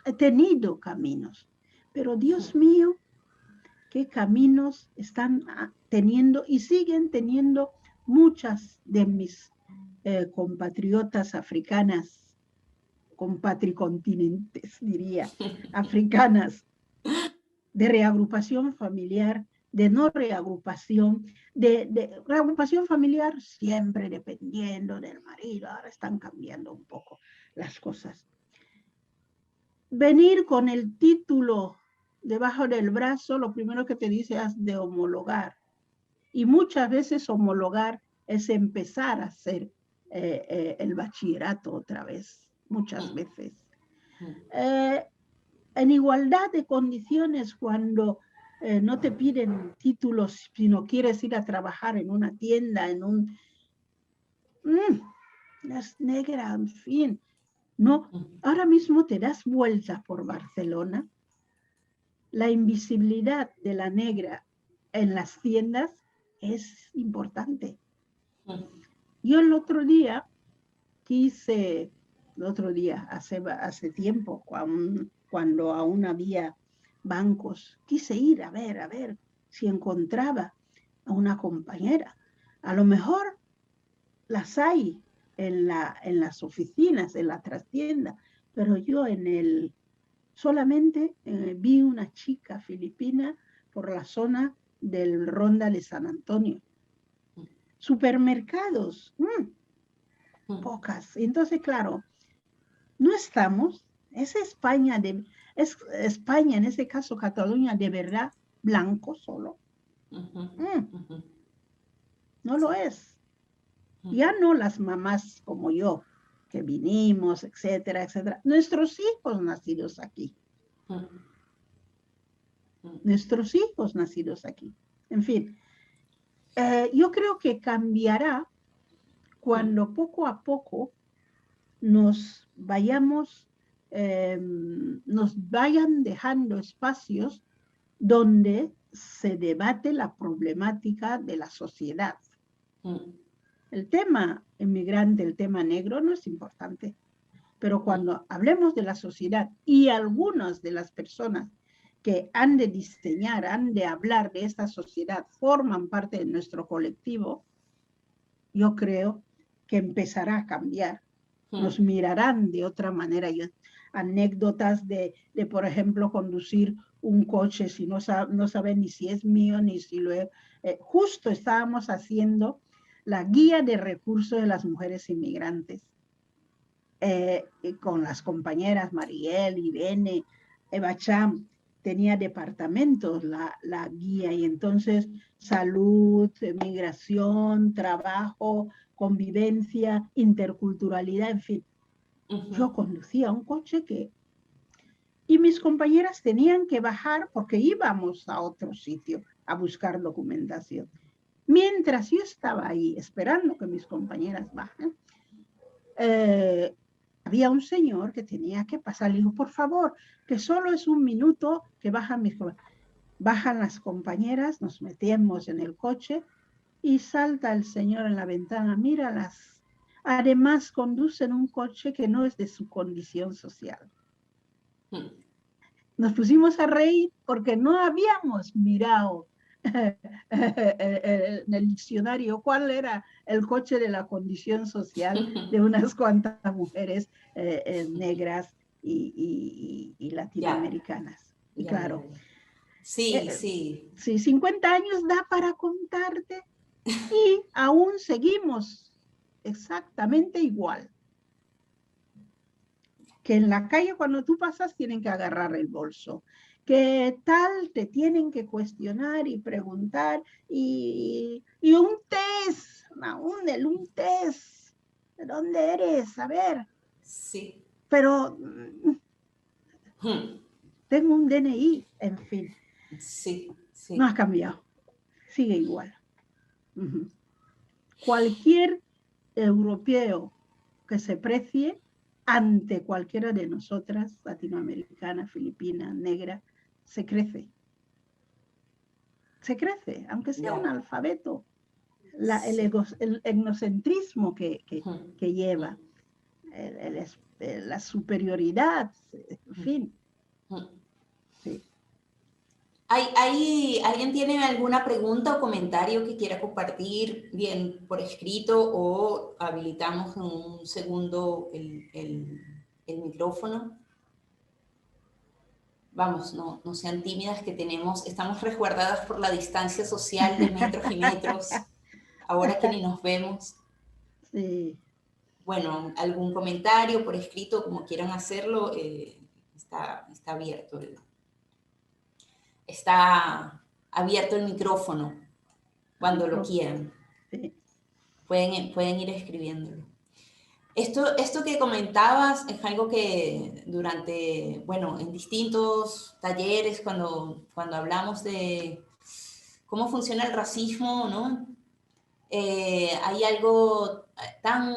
he tenido caminos, pero Dios mío, qué caminos están teniendo y siguen teniendo muchas de mis compatriotas africanas, compatricontinentes, diría, africanas, de reagrupación familiar, de no reagrupación, de reagrupación familiar siempre dependiendo del marido. Ahora están cambiando un poco las cosas. Venir con el título debajo del brazo, lo primero que te dice es de homologar. Y muchas veces homologar es empezar a hacer el bachillerato otra vez, muchas veces. En igualdad de condiciones, cuando no te piden títulos, sino quieres ir a trabajar en una tienda, en un... es negra, en fin. No, ahora mismo te das vueltas por Barcelona, la invisibilidad de la negra en las tiendas es importante. Yo el otro día hace tiempo, cuando aún había bancos, quise ir a ver si encontraba a una compañera. A lo mejor las hay en las oficinas, en la trastienda, pero yo solamente vi una chica filipina por la zona del Ronda de San Antonio. Supermercados, pocas. Entonces, claro, no estamos, es España, es España, en ese caso Cataluña, de verdad, blanco solo. No lo es. Ya no las mamás como yo, que vinimos, etcétera, etcétera. Nuestros hijos nacidos aquí. Nuestros hijos nacidos aquí. En fin, yo creo que cambiará cuando poco a poco nos vayan dejando espacios donde se debate la problemática de la sociedad. El tema inmigrante, el tema negro no es importante, pero cuando hablemos de la sociedad y algunas de las personas que han de diseñar, han de hablar de esta sociedad, forman parte de nuestro colectivo, yo creo que empezará a cambiar. Nos mirarán de otra manera. Anécdotas de, por ejemplo, conducir un coche si no saben ni si es mío, ni si lo he... justo estábamos haciendo la guía de recursos de las mujeres inmigrantes con las compañeras Mariel, Irene, Eva Cham. Tenía departamentos la guía, y entonces salud, migración, trabajo, convivencia, interculturalidad, en fin. Yo conducía un coche y mis compañeras tenían que bajar porque íbamos a otro sitio a buscar documentación. Mientras yo estaba ahí esperando que mis compañeras bajen, había un señor que tenía que pasar. Le dijo, por favor, que solo es un minuto que bajan bajan las compañeras, nos metemos en el coche y salta el señor en la ventana, míralas. Además, conducen un coche que no es de su condición social. Nos pusimos a reír porque no habíamos mirado en el diccionario cuál era el coche de la condición social de unas cuantas mujeres negras y latinoamericanas. Y claro, sí, sí. Sí, 50 años da para contarte y aún seguimos exactamente igual. Que en la calle cuando tú pasas tienen que agarrar el bolso. Que tal te tienen que cuestionar y preguntar y un test, un test. ¿De dónde eres? A ver. Sí. Pero tengo un DNI, en fin. Sí, sí. No ha cambiado. Sigue igual. Cualquier europeo que se precie ante cualquiera de nosotras, latinoamericana, filipina, negra, se crece. Se crece, aunque sea un alfabeto. el etnocentrismo Ujú, que lleva, la superioridad, en fin, ujú. sí. ¿Alguien tiene alguna pregunta o comentario que quiera compartir, bien por escrito, o habilitamos en un segundo el micrófono? Vamos, no sean tímidas, que estamos resguardadas por la distancia social de metros y metros, ahora que ni nos vemos. Sí, Bueno, algún comentario por escrito, como quieran hacerlo, está abierto está abierto el micrófono cuando lo quieran. sí. Pueden ir escribiéndolo. Esto que comentabas es algo que durante, bueno, en distintos talleres, cuando hablamos de cómo funciona el racismo, ¿no? Hay algo tan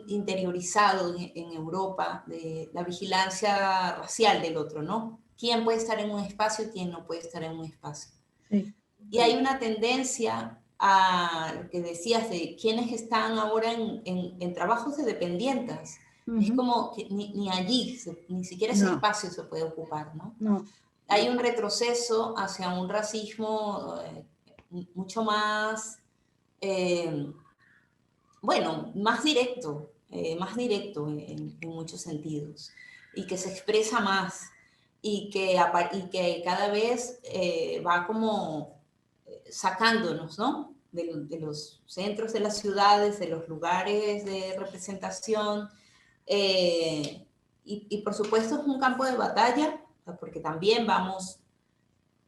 interiorizado en Europa de la vigilancia racial del otro, ¿no? ¿Quién puede estar en un espacio y quién no puede estar en un espacio? Sí, Y hay una tendencia a lo que decías de quienes están ahora en trabajos de dependientes. Es ujú. como que ni allí, ni siquiera ese No, espacio se puede ocupar, ¿no? no, Hay un retroceso hacia un racismo mucho más, eh, bueno, más directo en muchos sentidos, y que se expresa más, y que cada vez va como sacándonos, ¿no? De los centros de las ciudades, de los lugares de representación, y por supuesto es un campo de batalla, porque también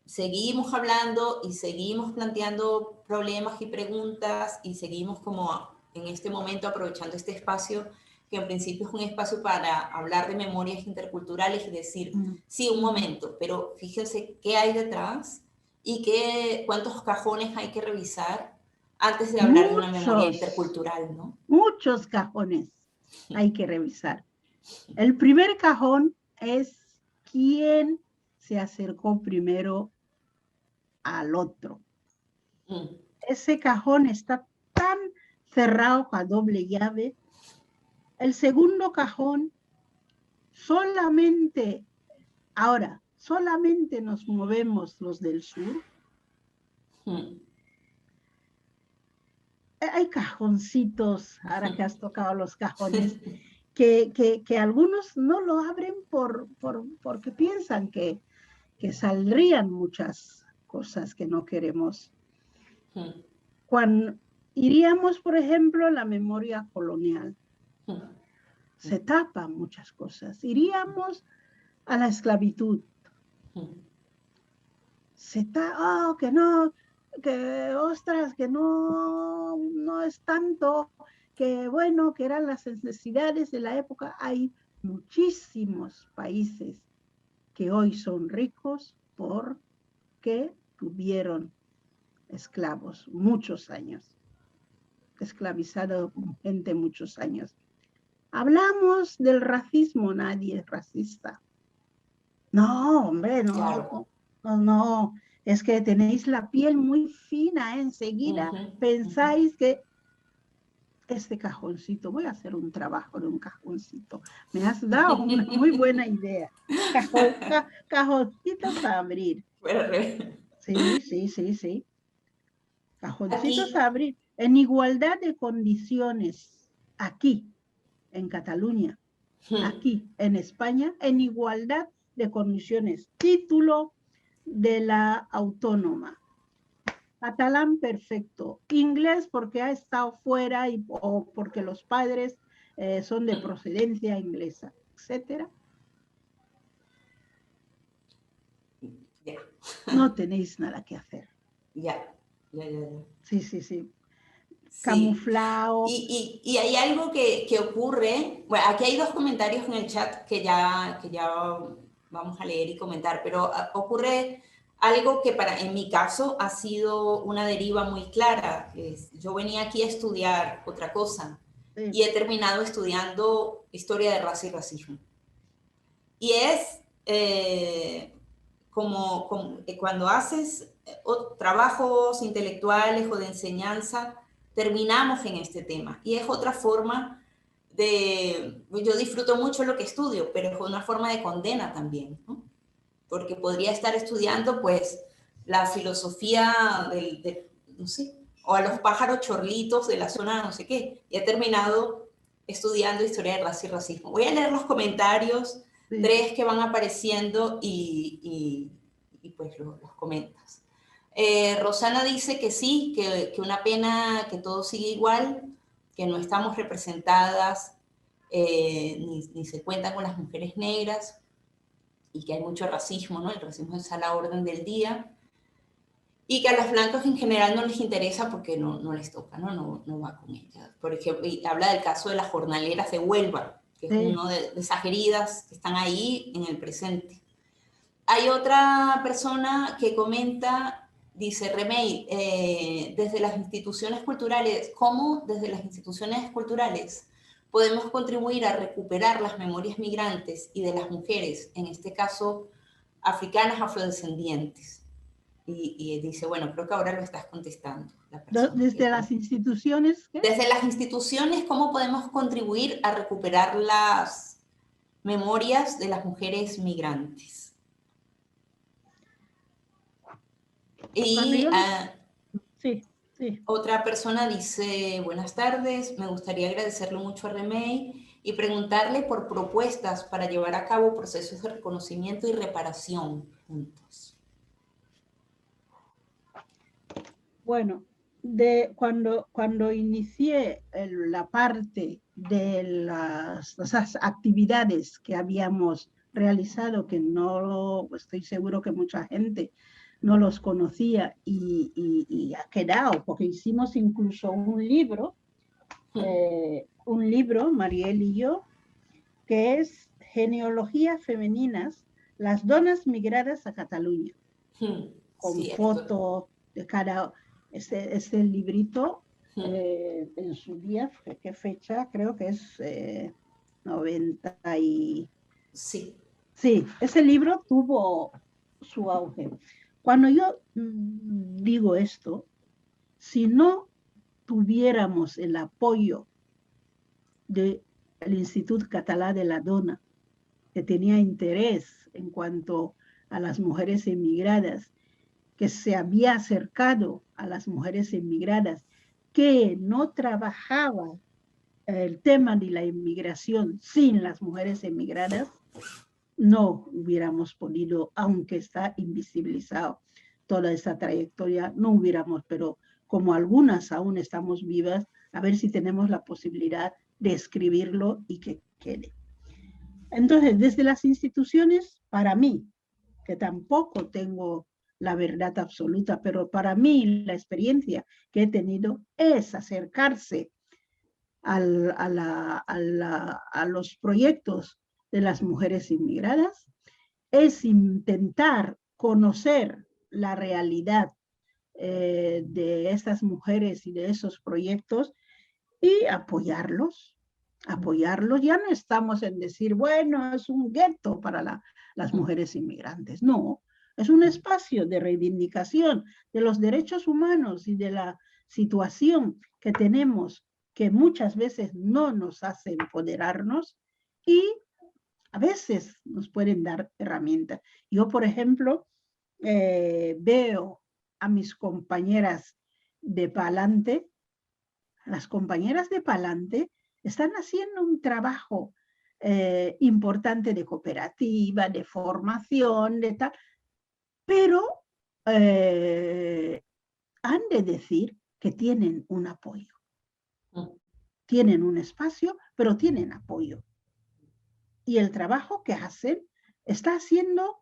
seguimos hablando y seguimos planteando problemas y preguntas y seguimos como en este momento aprovechando este espacio, que en principio es un espacio para hablar de memorias interculturales y decir, mm, sí, un momento, pero fíjense qué hay detrás y cuántos cajones hay que revisar antes de hablar de una memoria muchos, intercultural, ¿no? muchos cajones hay que revisar. El primer cajón es quién se acercó primero al otro. Mm, Ese cajón está tan cerrado a doble llave. El segundo cajón solamente, ahora, solamente nos movemos los del sur. mm, Hay cajoncitos, ahora que has tocado los cajones, que algunos no lo abren porque piensan que saldrían muchas cosas que no queremos. mm, Cuando iríamos, por ejemplo, a la memoria colonial, mm, se tapan muchas cosas. Iríamos a la esclavitud, mm, oh, que no, que ostras, que no es tanto, que bueno, que eran las necesidades de la época. Hay muchísimos países que hoy son ricos porque tuvieron esclavos muchos años, esclavizado gente muchos años. Hablamos del racismo, nadie es racista. No, hombre, claro. no, es que tenéis la piel muy fina, ¿eh? Enseguida Ujú, ujú. pensáis que este cajoncito, voy a hacer un trabajo de un cajoncito. Me has dado una muy buena idea. Cajoncitos a abrir. Sí, sí, sí, sí. Cajoncitos Aquí, a abrir. En igualdad de condiciones, aquí, en Cataluña, mm, aquí, en España, en igualdad de condiciones. Título de la autónoma. Catalán perfecto. Inglés porque ha estado fuera o porque los padres son de procedencia inglesa, etcétera. ya, No tenéis nada que hacer. ya, ya. Sí, sí, sí. Sí. Camuflado. Y hay algo que ocurre, bueno, aquí hay dos comentarios en el chat que ya vamos a leer y comentar, pero ocurre algo que en mi caso ha sido una deriva muy clara. Yo venía aquí a estudiar otra cosa Sí. y he terminado estudiando historia de raza y racismo. Y es como cuando haces trabajos intelectuales o de enseñanza, terminamos en este tema. Y es otra forma yo disfruto mucho lo que estudio, pero es una forma de condena también, ¿no? Porque podría estar estudiando, pues, la filosofía no sé, o a los pájaros chorlitos de la zona no sé qué, y he terminado estudiando historia de raza y racismo. Voy a leer los comentarios, Sí. 3 que van apareciendo y pues los comentas. Rosana dice que sí, que una pena que todo sigue igual, que no estamos representadas, ni se cuentan con las mujeres negras, y que hay mucho racismo, ¿no? El racismo está a la orden del día, y que a las blancas en general no les interesa porque no les toca, no va con ellas. Por ejemplo, y habla del caso de las jornaleras de Huelva, que es Sí. uno de esas heridas que están ahí en el presente. Hay otra persona que comenta, dice Remey, desde las instituciones culturales, ¿cómo desde las instituciones culturales podemos contribuir a recuperar las memorias migrantes y de las mujeres, en este caso africanas afrodescendientes? Y dice, bueno, creo que ahora lo estás contestando. La persona Desde las instituciones, ¿qué? Desde las instituciones, ¿cómo podemos contribuir a recuperar las memorias de las mujeres migrantes? Y Sí, sí. otra persona dice, buenas tardes, me gustaría agradecerle mucho a Remey y preguntarle por propuestas para llevar a cabo procesos de reconocimiento y reparación juntos. Bueno, cuando inicié la parte de esas actividades que habíamos realizado, que no estoy seguro que mucha gente no los conocía y ha quedado, porque hicimos incluso un libro, Mariel y yo, que es Genealogías Femeninas, las donas migradas a Cataluña, con fotos de cada... Este librito, en su día, ¿qué fecha? Creo que es 90 y... Sí. Sí, ese libro tuvo su auge. Cuando yo digo esto, si no tuviéramos el apoyo del Institut Català de la Dona, que tenía interés en cuanto a las mujeres emigradas, que se había acercado a las mujeres emigradas, que no trabajaba el tema de la inmigración sin las mujeres emigradas, no hubiéramos podido, aunque está invisibilizado toda esa trayectoria, no hubiéramos, pero como algunas aún estamos vivas, a ver si tenemos la posibilidad de escribirlo y que quede. Entonces, desde las instituciones, para mí, que tampoco tengo la verdad absoluta, pero para mí la experiencia que he tenido es acercarse a los proyectos de las mujeres inmigradas, es intentar conocer la realidad de estas mujeres y de esos proyectos y apoyarlos. Ya no estamos en decir, bueno, es un gueto para las mujeres inmigrantes. No, es un espacio de reivindicación de los derechos humanos y de la situación que tenemos, que muchas veces no nos hace empoderarnos y a veces nos pueden dar herramientas. Yo, por ejemplo, veo a mis compañeras de Palante. Las compañeras de Palante están haciendo un trabajo importante de cooperativa, de formación, de tal, pero han de decir que tienen un apoyo. Tienen un espacio, pero tienen apoyo. Y el trabajo que hacen está haciendo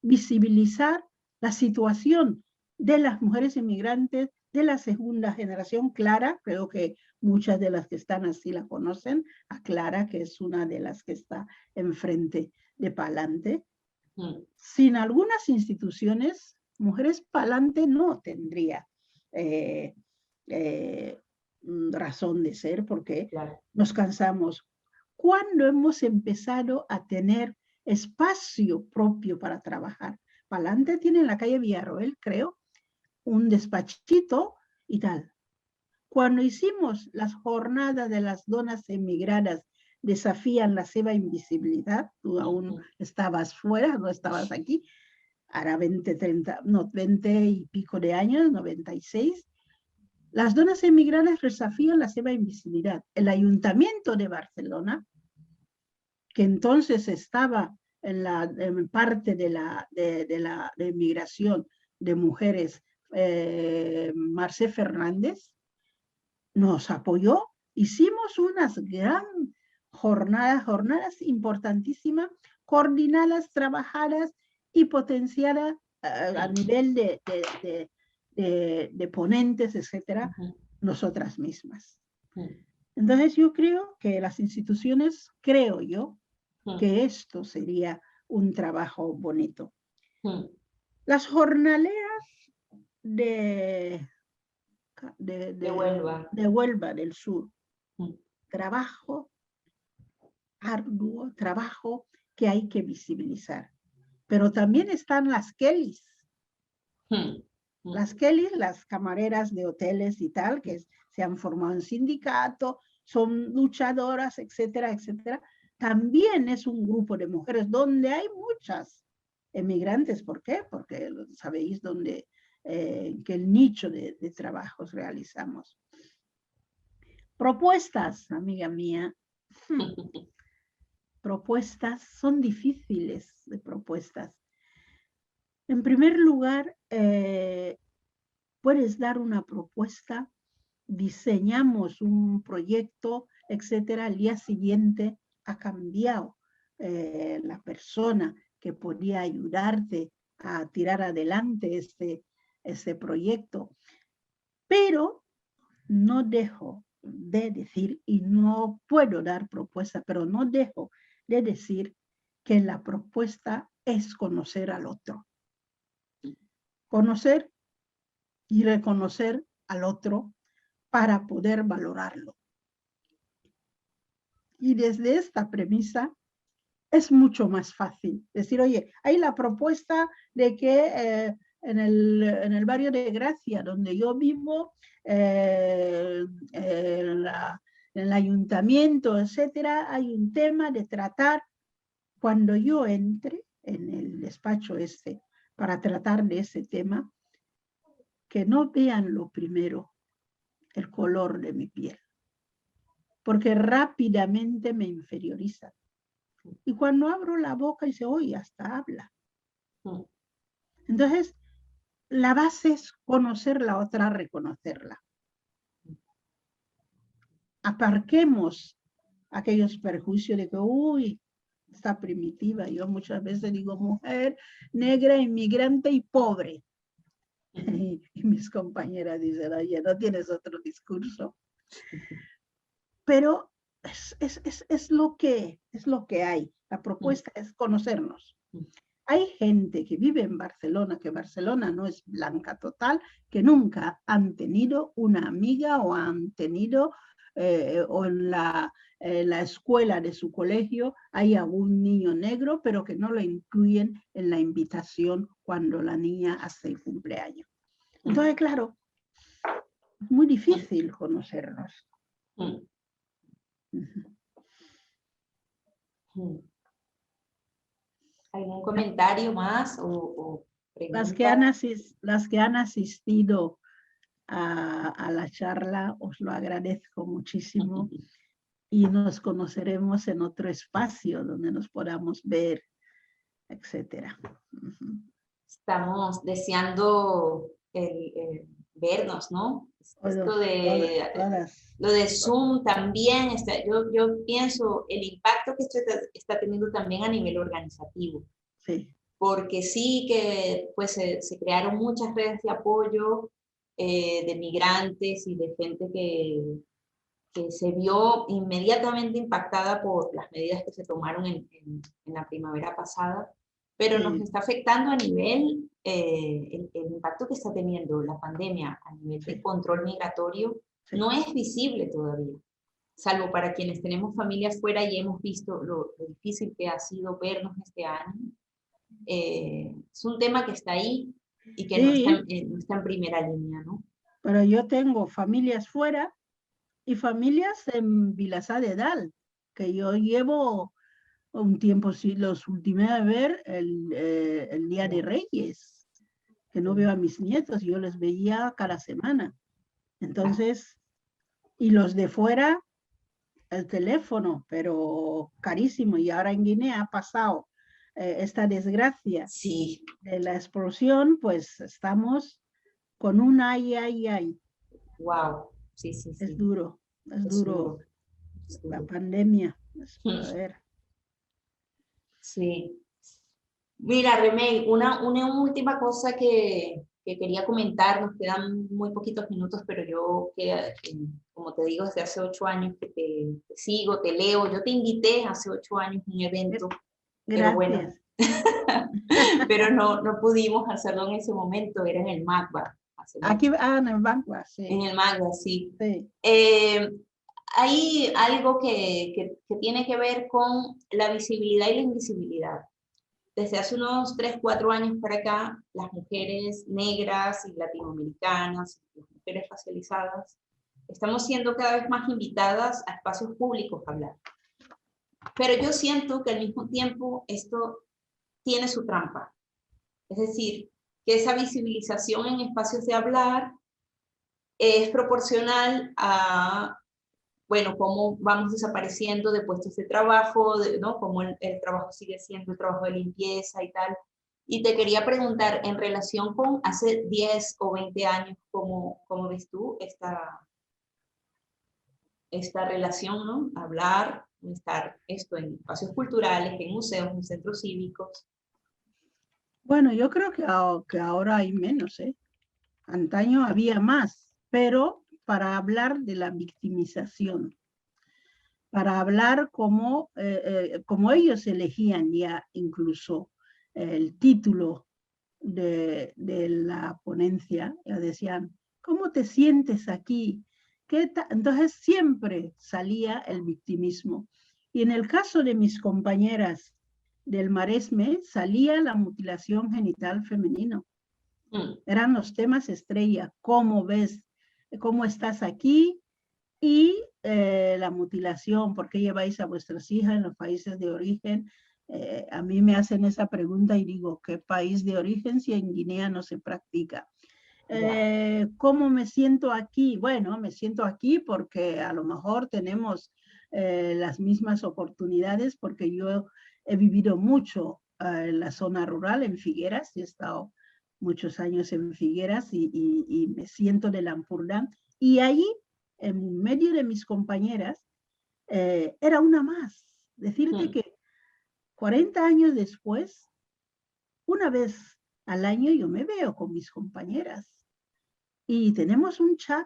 visibilizar la situación de las mujeres inmigrantes de la segunda generación. Clara, creo que muchas de las que están así la conocen, a Clara, que es una de las que está enfrente de Palante. Sin algunas instituciones, Mujeres Palante no tendría razón de ser, porque nos cansamos. ¿Cuándo hemos empezado a tener espacio propio para trabajar? Palante tiene en la calle Villarroel, creo, un despachito y tal. Cuando hicimos las jornadas de las donas emigradas desafían la seva invisibilidad, tú aún estabas fuera, no estabas aquí, hará 20, 30, no, 20 y pico de años, 96, las donas emigradas desafían la seva invisibilidad. El Ayuntamiento de Barcelona, que entonces estaba en parte de la emigración de mujeres, Mercè Fernández, nos apoyó, hicimos unas gran jornadas importantísimas, coordinadas, trabajadas y potenciadas a nivel de ponentes, etcétera, nosotras mismas. Entonces yo creo que las instituciones, creo yo, que esto sería un trabajo bonito. Las jornaleras de Huelva del Sur, trabajo arduo, trabajo que hay que visibilizar. Pero también están las Kellys. Las Kellys, las camareras de hoteles y tal, que se han formado en sindicato, son luchadoras, etcétera, etcétera. También es un grupo de mujeres donde hay muchas emigrantes. ¿Por qué? Porque sabéis dónde, que el nicho de trabajos realizamos. Propuestas, amiga mía. Propuestas, son difíciles de propuestas. En primer lugar, puedes dar una propuesta, diseñamos un proyecto, etcétera, al día siguiente ha cambiado la persona que podía ayudarte a tirar adelante este proyecto. Pero no dejo de decir, y no puedo dar propuesta, pero no dejo de decir que la propuesta es conocer al otro. Conocer y reconocer al otro para poder valorarlo. Y desde esta premisa es mucho más fácil decir, oye, hay la propuesta de que en el barrio de Gracia, donde yo vivo, en el ayuntamiento, etcétera, hay un tema de tratar. Cuando yo entre en el despacho para tratar de ese tema, que no vean lo primero, el color de mi piel, porque rápidamente me inferiorizan. Y cuando abro la boca dice, oye, hasta habla. Entonces, la base es conocer la otra, reconocerla. Aparquemos aquellos perjuicios de que, uy, está primitiva. Yo muchas veces digo mujer, negra, inmigrante y pobre. Y mis compañeras dicen, oye, ¿no tienes otro discurso? Pero es lo que hay. La propuesta es conocernos. Hay gente que vive en Barcelona, que Barcelona no es blanca total, que nunca han tenido una amiga o han tenido, o en la escuela de su colegio hay algún niño negro, pero que no lo incluyen en la invitación cuando la niña hace el cumpleaños. Entonces, claro, es muy difícil conocernos. ¿Algún comentario más o pregunta? Las que han asistido a la charla, os lo agradezco muchísimo y nos conoceremos en otro espacio donde nos podamos ver, etcétera. Estamos deseando vernos, ¿no? Esto de todas. Lo de Zoom también, yo pienso el impacto que esto está teniendo también a nivel organizativo. Sí. Porque sí que pues, se crearon muchas redes de apoyo de migrantes y de gente que se vio inmediatamente impactada por las medidas que se tomaron en la primavera pasada, pero Sí. nos está afectando a nivel, el impacto que está teniendo la pandemia a nivel de control migratorio no es visible todavía, salvo para quienes tenemos familias fuera y hemos visto lo difícil que ha sido vernos este año. Es un tema que está ahí y que no está en primera línea, ¿no? Pero yo tengo familias fuera y familias en Vilassar de Dalt, que yo llevo un tiempo, sí, los últimos a ver el Día de Reyes, que no veo a mis nietos, yo les veía cada semana. Entonces, y los de fuera, el teléfono, pero carísimo. Y ahora en Guinea ha pasado esta desgracia Sí, de la explosión, pues estamos con un ay. wow, sí, sí, Es sí, duro, es es duro. duro, es La duro. pandemia, a ver. Sí. Mira, Remey, una última cosa que quería comentar, nos quedan muy poquitos minutos, pero yo, como te digo, desde hace 8 años que te sigo, te leo, yo te invité hace 8 años a un evento, pero bueno, Gracias. pero no pudimos hacerlo en ese momento, era en el MACBA, hace Aquí, mucho, en el banco, en sí, el MACBA, sí. sí. Eh, Hay algo que tiene que ver con la visibilidad y la invisibilidad. Desde hace unos 3, 4 años para acá, las mujeres negras y latinoamericanas, las mujeres racializadas, estamos siendo cada vez más invitadas a espacios públicos a hablar. Pero yo siento que al mismo tiempo esto tiene su trampa. Es decir, que esa visibilización en espacios de hablar es proporcional a, bueno, cómo vamos desapareciendo de puestos de trabajo, ¿no? Cómo el trabajo sigue siendo el trabajo de limpieza y tal. Y te quería preguntar, en relación con hace 10 o 20 años, ¿cómo ves tú esta relación, ¿no? Hablar, estar esto en espacios culturales, en museos, en centros cívicos. Bueno, yo creo que ahora hay menos, ¿eh? Antaño había más, pero para hablar de la victimización, para hablar como ellos elegían ya incluso el título de la ponencia, ya decían, ¿cómo te sientes aquí? Entonces siempre salía el victimismo. Y en el caso de mis compañeras del Maresme, salía la mutilación genital femenino. Eran los temas estrella, cómo ves, cómo estás aquí y la mutilación, ¿por qué lleváis a vuestras hijas en los países de origen? A mí me hacen esa pregunta y digo, ¿qué país de origen si en Guinea no se practica? Ya. ¿Cómo me siento aquí? Bueno, me siento aquí porque a lo mejor tenemos las mismas oportunidades porque yo he vivido mucho en la zona rural, en Figueras, y he estado muchos años en Figueras y me siento de Lampurdán. Y allí, en medio de mis compañeras, era una más. Decirte Mm, que 40 años después, una vez al año yo me veo con mis compañeras y tenemos un chat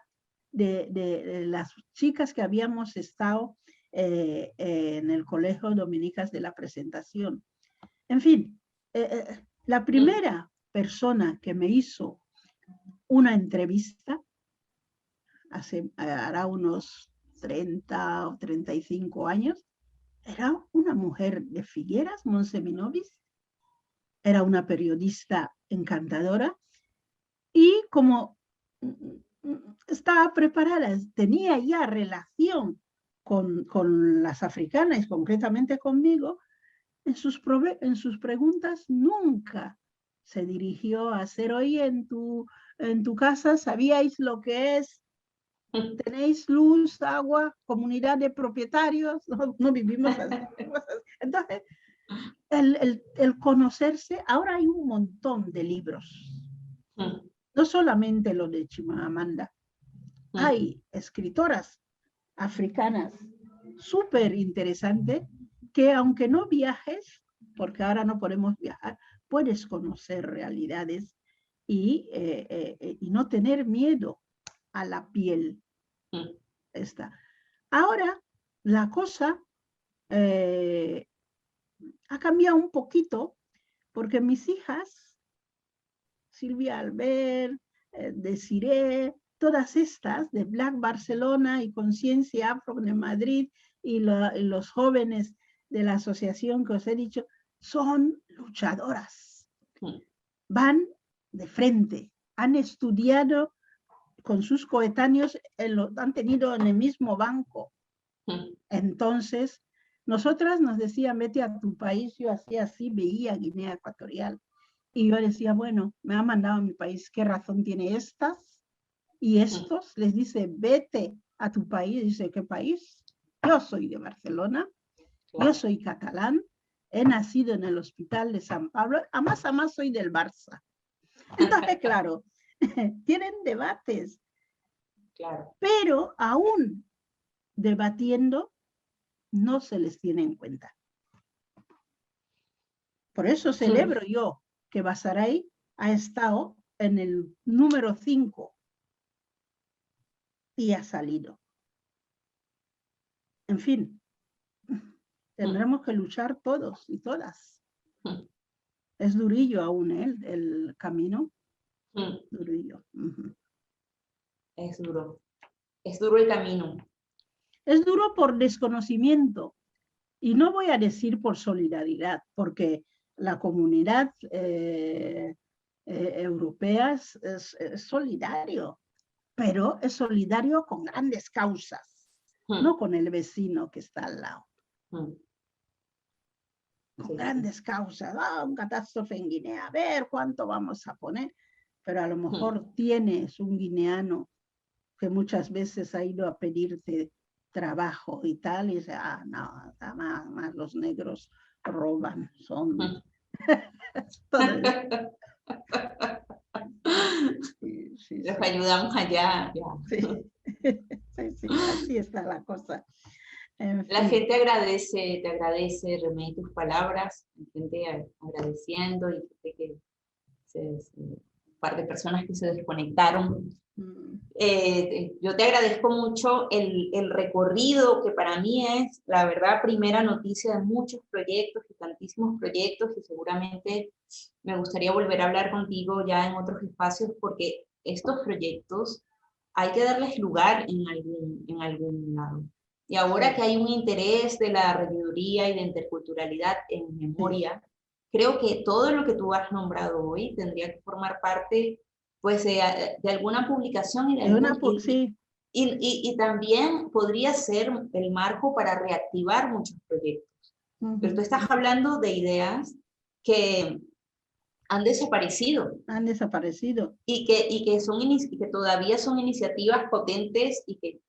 de las chicas que habíamos estado en el Colegio Dominicas de la Presentación. En fin, la mm, primera persona que me hizo una entrevista hará unos 30 o 35 años, era una mujer de Figueras, Monse Minovis, era una periodista encantadora y como estaba preparada, tenía ya relación con las africanas, concretamente conmigo, en sus preguntas nunca se dirigió a hacer, oye, en tu casa sabíais lo que es, mm. tenéis luz, agua, comunidad de propietarios, no vivimos así. Entonces, el conocerse, ahora hay un montón de libros, Mm, no solamente lo de Chimamanda, mm. hay escritoras africanas súper interesantes que aunque no viajes, porque ahora no podemos viajar, puedes conocer realidades y no tener miedo a la piel. Mm. Esta. Ahora, la cosa eh, ha cambiado un poquito porque mis hijas, Silvia Albert, Desiree, todas estas de Black Barcelona y Conciencia Afro de Madrid y los jóvenes de la asociación que os he dicho, son luchadoras, Mm. van de frente, han estudiado con sus coetáneos han tenido en el mismo banco. Entonces, nosotras nos decían, vete a tu país, yo hacía así, veía Guinea Ecuatorial, y yo decía, bueno, me ha mandado a mi país, ¿qué razón tiene estas? Y estos les dice, vete a tu país, dice, ¿qué país? Yo soy de Barcelona, yo soy catalán, he nacido en el Hospital de San Pablo, además soy del Barça. Entonces, claro, tienen debates, Claro. pero aún debatiendo no se les tiene en cuenta. Por eso celebro yo que Basaray ha estado en el número 5 y ha salido. En fin, tendremos que luchar todos y todas. Es durillo aún el camino. Durillo. Es duro el camino. Es duro por desconocimiento. Y no voy a decir por solidaridad, porque la comunidad europea es solidario, pero es solidario con grandes causas, no con el vecino que está al lado. Con grandes causas, un catástrofe en Guinea, a ver cuánto vamos a poner, pero a lo mejor tienes un guineano que muchas veces ha ido a pedirte trabajo y tal, y dice, no, más los negros roban, son... Sí. Los ayudamos allá. Sí. Sí, así está la cosa. La gente te agradece, Remey, tus palabras, gente agradeciendo, y gente que un par de personas que se desconectaron. Yo te agradezco mucho el recorrido, que para mí es, la verdad, primera noticia de muchos proyectos y tantísimos proyectos, y seguramente me gustaría volver a hablar contigo ya en otros espacios, porque estos proyectos hay que darles lugar en algún lado. Y ahora que hay un interés de la regiduría y de interculturalidad en memoria, creo que todo lo que tú has nombrado hoy tendría que formar parte, pues, de alguna publicación y también podría ser el marco para reactivar muchos proyectos. Pero tú estás hablando de ideas que han desaparecido. Y que todavía son iniciativas potentes, y que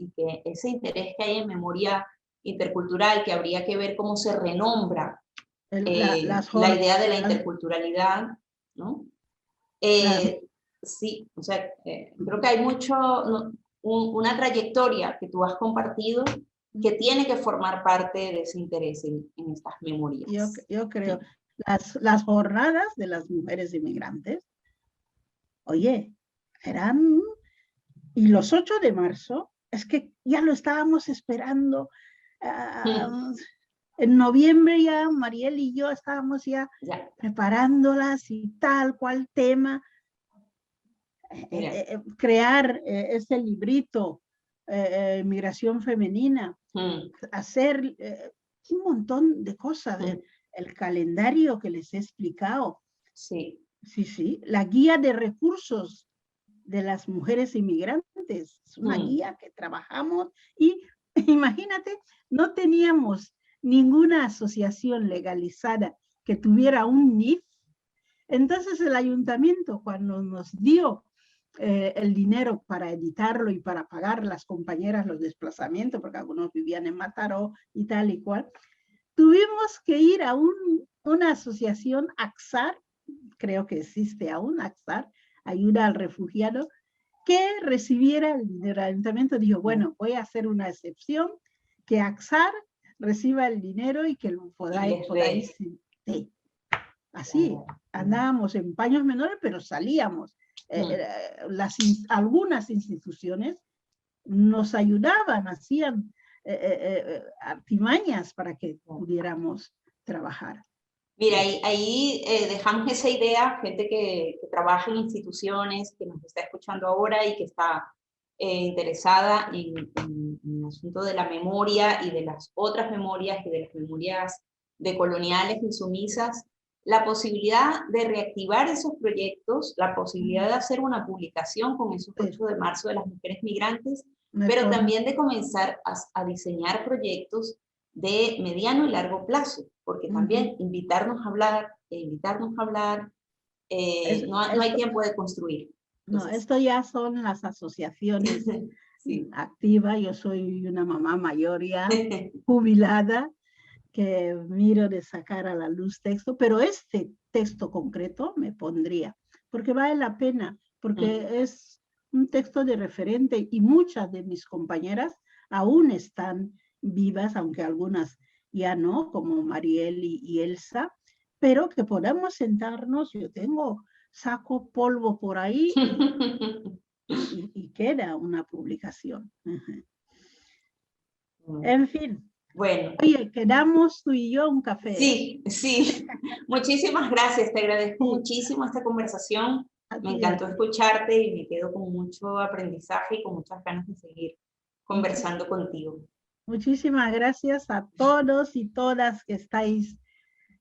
ese interés que hay en memoria intercultural, que habría que ver cómo se renombra la idea de la interculturalidad, ¿no? Sí, o sea, creo que hay una trayectoria que tú has compartido que tiene que formar parte de ese interés en estas memorias. Yo creo. Sí. Las jornadas de las mujeres inmigrantes, oye, eran... Y los 8 de marzo, es que ya lo estábamos esperando. En noviembre ya Mariel y yo estábamos ya preparándolas y tal cual tema. Crear ese librito, Migración Femenina, hacer un montón de cosas, el calendario que les he explicado. Sí, la guía de recursos de las mujeres inmigrantes, es una guía que trabajamos, y imagínate, no teníamos ninguna asociación legalizada que tuviera un NIF. Entonces el ayuntamiento, cuando nos dio el dinero para editarlo y para pagar a las compañeras los desplazamientos, porque algunos vivían en Mataró y tal y cual, tuvimos que ir a una asociación, AXAR, creo que existe aún, AXAR, Ayuda al Refugiado, que recibiera el dinero. El ayuntamiento dijo, bueno, voy a hacer una excepción, que AXAR reciba el dinero y que lo podáis sí. Así, andábamos en paños menores, pero salíamos. Algunas instituciones nos ayudaban, hacían artimañas para que pudiéramos trabajar. Mira, ahí dejamos esa idea, gente que trabaja en instituciones, que nos está escuchando ahora y que está interesada en el asunto de la memoria y de las otras memorias y de las memorias decoloniales insumisas. la posibilidad de reactivar esos proyectos, la posibilidad de hacer una publicación con esos 8 de marzo de las mujeres migrantes, pero también de comenzar a diseñar proyectos de mediano y largo plazo, porque también invitarnos a hablar, no hay tiempo de construir. Entonces, no, esto ya son las asociaciones sí. Activas. Yo soy una mamá mayor ya, jubilada, que miro de sacar a la luz texto, pero este texto concreto me pondría, porque vale la pena, porque es un texto de referente y muchas de mis compañeras aún están vivas, aunque algunas ya no, como Mariel y Elsa, pero que podamos sentarnos, yo saco polvo por ahí y queda una publicación. En fin. Bueno. Oye, quedamos tú y yo un café. Sí, sí. Muchísimas gracias. Te agradezco muchísimo esta conversación. Me encantó escucharte y me quedo con mucho aprendizaje y con muchas ganas de seguir conversando contigo. Muchísimas gracias a todos y todas que estáis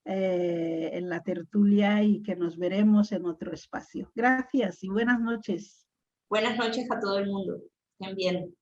en la tertulia y que nos veremos en otro espacio. Gracias y buenas noches. Buenas noches a todo el mundo. Estén bien.